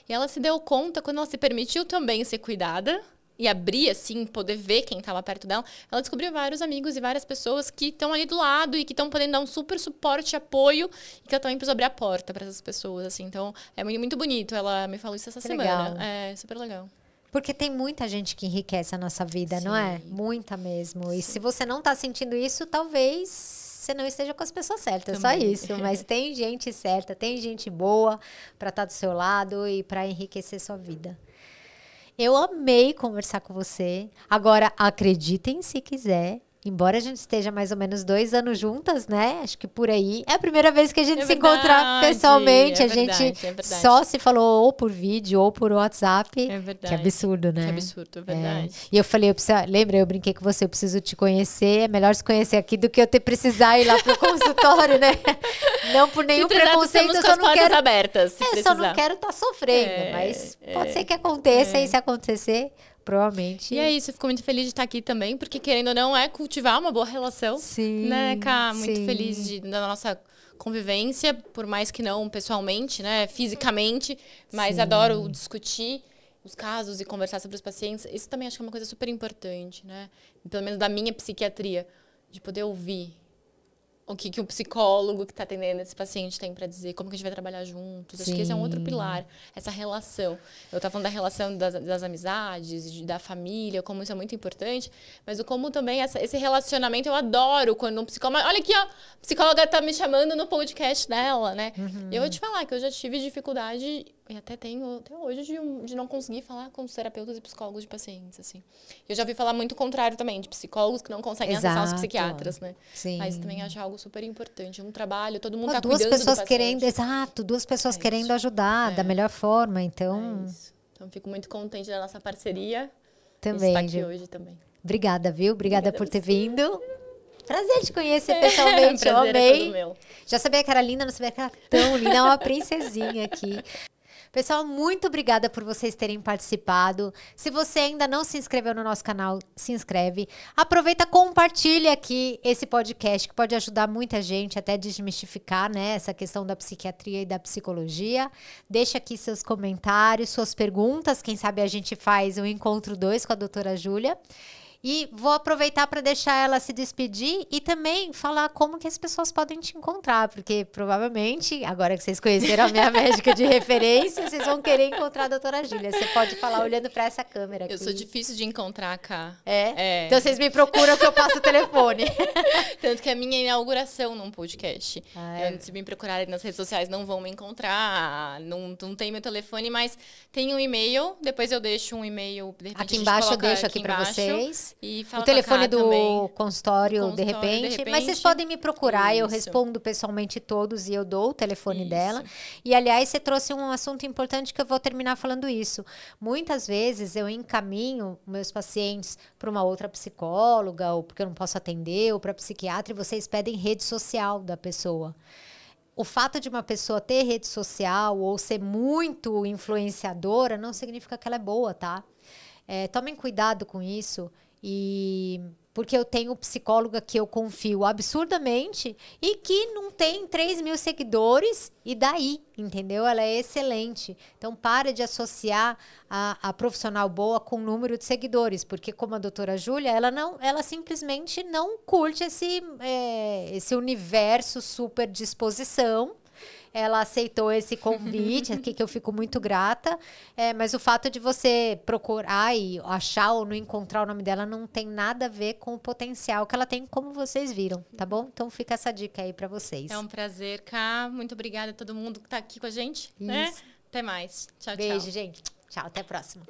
E ela se deu conta, quando ela se permitiu também ser cuidada, e abrir, assim, poder ver quem estava perto dela, ela descobriu vários amigos e várias pessoas que estão ali do lado e que estão podendo dar um super suporte e apoio, e que ela também precisa abrir a porta para essas pessoas, assim. Então, é muito, muito bonito. Ela me falou isso essa semana. Legal. É super legal. Porque tem muita gente que enriquece a nossa vida, não é? Muita mesmo. E se você não tá sentindo isso, talvez você não esteja com as pessoas certas, também. Só isso. Mas tem gente certa, tem gente boa para estar do seu lado e para enriquecer sua vida. Eu amei conversar com você. Agora, acreditem se quiser. Embora a gente esteja mais ou menos 2 anos juntas, né? Acho que por aí. É a primeira vez que a gente se encontra pessoalmente. A gente só se falou ou por vídeo ou por WhatsApp. É verdade. Que absurdo, né? Que absurdo, é verdade. E eu falei, lembra, eu brinquei com você, eu preciso te conhecer. É melhor se conhecer aqui do que eu precisar ir lá pro consultório, né? Não por nenhum preconceito, eu só não quero abertas, só não quero estar sofrendo, mas pode ser que aconteça e se acontecer, provavelmente. E é isso, eu fico muito feliz de estar aqui também, porque querendo ou não é cultivar uma boa relação. Sim. Né, Ká? Muito feliz da nossa convivência, por mais que não pessoalmente, né, fisicamente, mas adoro discutir os casos e conversar sobre os pacientes. Isso também acho que é uma coisa super importante, né? Pelo menos da minha psiquiatria, de poder ouvir o que o psicólogo que está atendendo esse paciente tem para dizer, como que a gente vai trabalhar juntos. Acho que esse é um outro pilar, essa relação. Eu estava falando da relação das amizades, da família, como isso é muito importante, mas como também esse relacionamento, eu adoro quando um psicólogo... Olha aqui, ó, a psicóloga está me chamando no podcast dela, né? Eu vou te falar que eu já tive dificuldade, e até tenho até hoje, de não conseguir falar com os terapeutas e psicólogos de pacientes, assim. Eu já ouvi falar muito o contrário também, de psicólogos que não conseguem acessar os psiquiatras, né? Sim. Mas também acho algo super importante. Um trabalho, todo mundo tá cuidando do paciente. Duas pessoas querendo ajudar da melhor forma, então... Então, fico muito contente da nossa parceria. Também. Estar aqui hoje também. Obrigada, viu? Obrigada por ter vindo. Prazer te conhecer pessoalmente, eu amei. É todo meu. Já sabia que era linda, não sabia que era tão linda, é uma princesinha aqui. Pessoal, muito obrigada por vocês terem participado. Se você ainda não se inscreveu no nosso canal, se inscreve. Aproveita, compartilha aqui esse podcast, que pode ajudar muita gente até desmistificar, né, essa questão da psiquiatria e da psicologia. Deixa aqui seus comentários, suas perguntas. Quem sabe a gente faz um encontro 2 com a doutora Júlia. E vou aproveitar para deixar ela se despedir e também falar como que as pessoas podem te encontrar, porque provavelmente, agora que vocês conheceram a minha médica de referência, vocês vão querer encontrar a doutora Júlia. Você pode falar olhando para essa câmera aqui. Eu sou difícil de encontrar, Ká. Então vocês me procuram que eu passo o telefone. Tanto que é a minha inauguração num podcast. Se me procurarem nas redes sociais, não vão me encontrar. Não tem meu telefone, mas tem um e-mail. Depois eu deixo um e-mail. De repente, aqui embaixo eu deixo aqui para vocês. E o telefone do também, consultório, de repente. Mas vocês podem me procurar, eu respondo pessoalmente todos e eu dou o telefone dela. E, aliás, você trouxe um assunto importante que eu vou terminar falando isso. Muitas vezes eu encaminho meus pacientes para uma outra psicóloga, ou porque eu não posso atender, ou para psiquiatra, e vocês pedem rede social da pessoa. O fato de uma pessoa ter rede social ou ser muito influenciadora não significa que ela é boa, tá? Tomem cuidado com isso. Porque eu tenho psicóloga que eu confio absurdamente e que não tem 3.000 seguidores e daí, entendeu? Ela é excelente. Então, para de associar a profissional boa com o número de seguidores, porque como a doutora Júlia, ela simplesmente não curte esse universo super de exposição. Ela aceitou esse convite, aqui que eu fico muito grata. Mas o fato de você procurar e achar ou não encontrar o nome dela não tem nada a ver com o potencial que ela tem, como vocês viram, tá bom? Então fica essa dica aí pra vocês. É um prazer, Ká. Muito obrigada a todo mundo que tá aqui com a gente. Né? Até mais. Tchau, tchau. Beijo, gente. Tchau, até a próxima.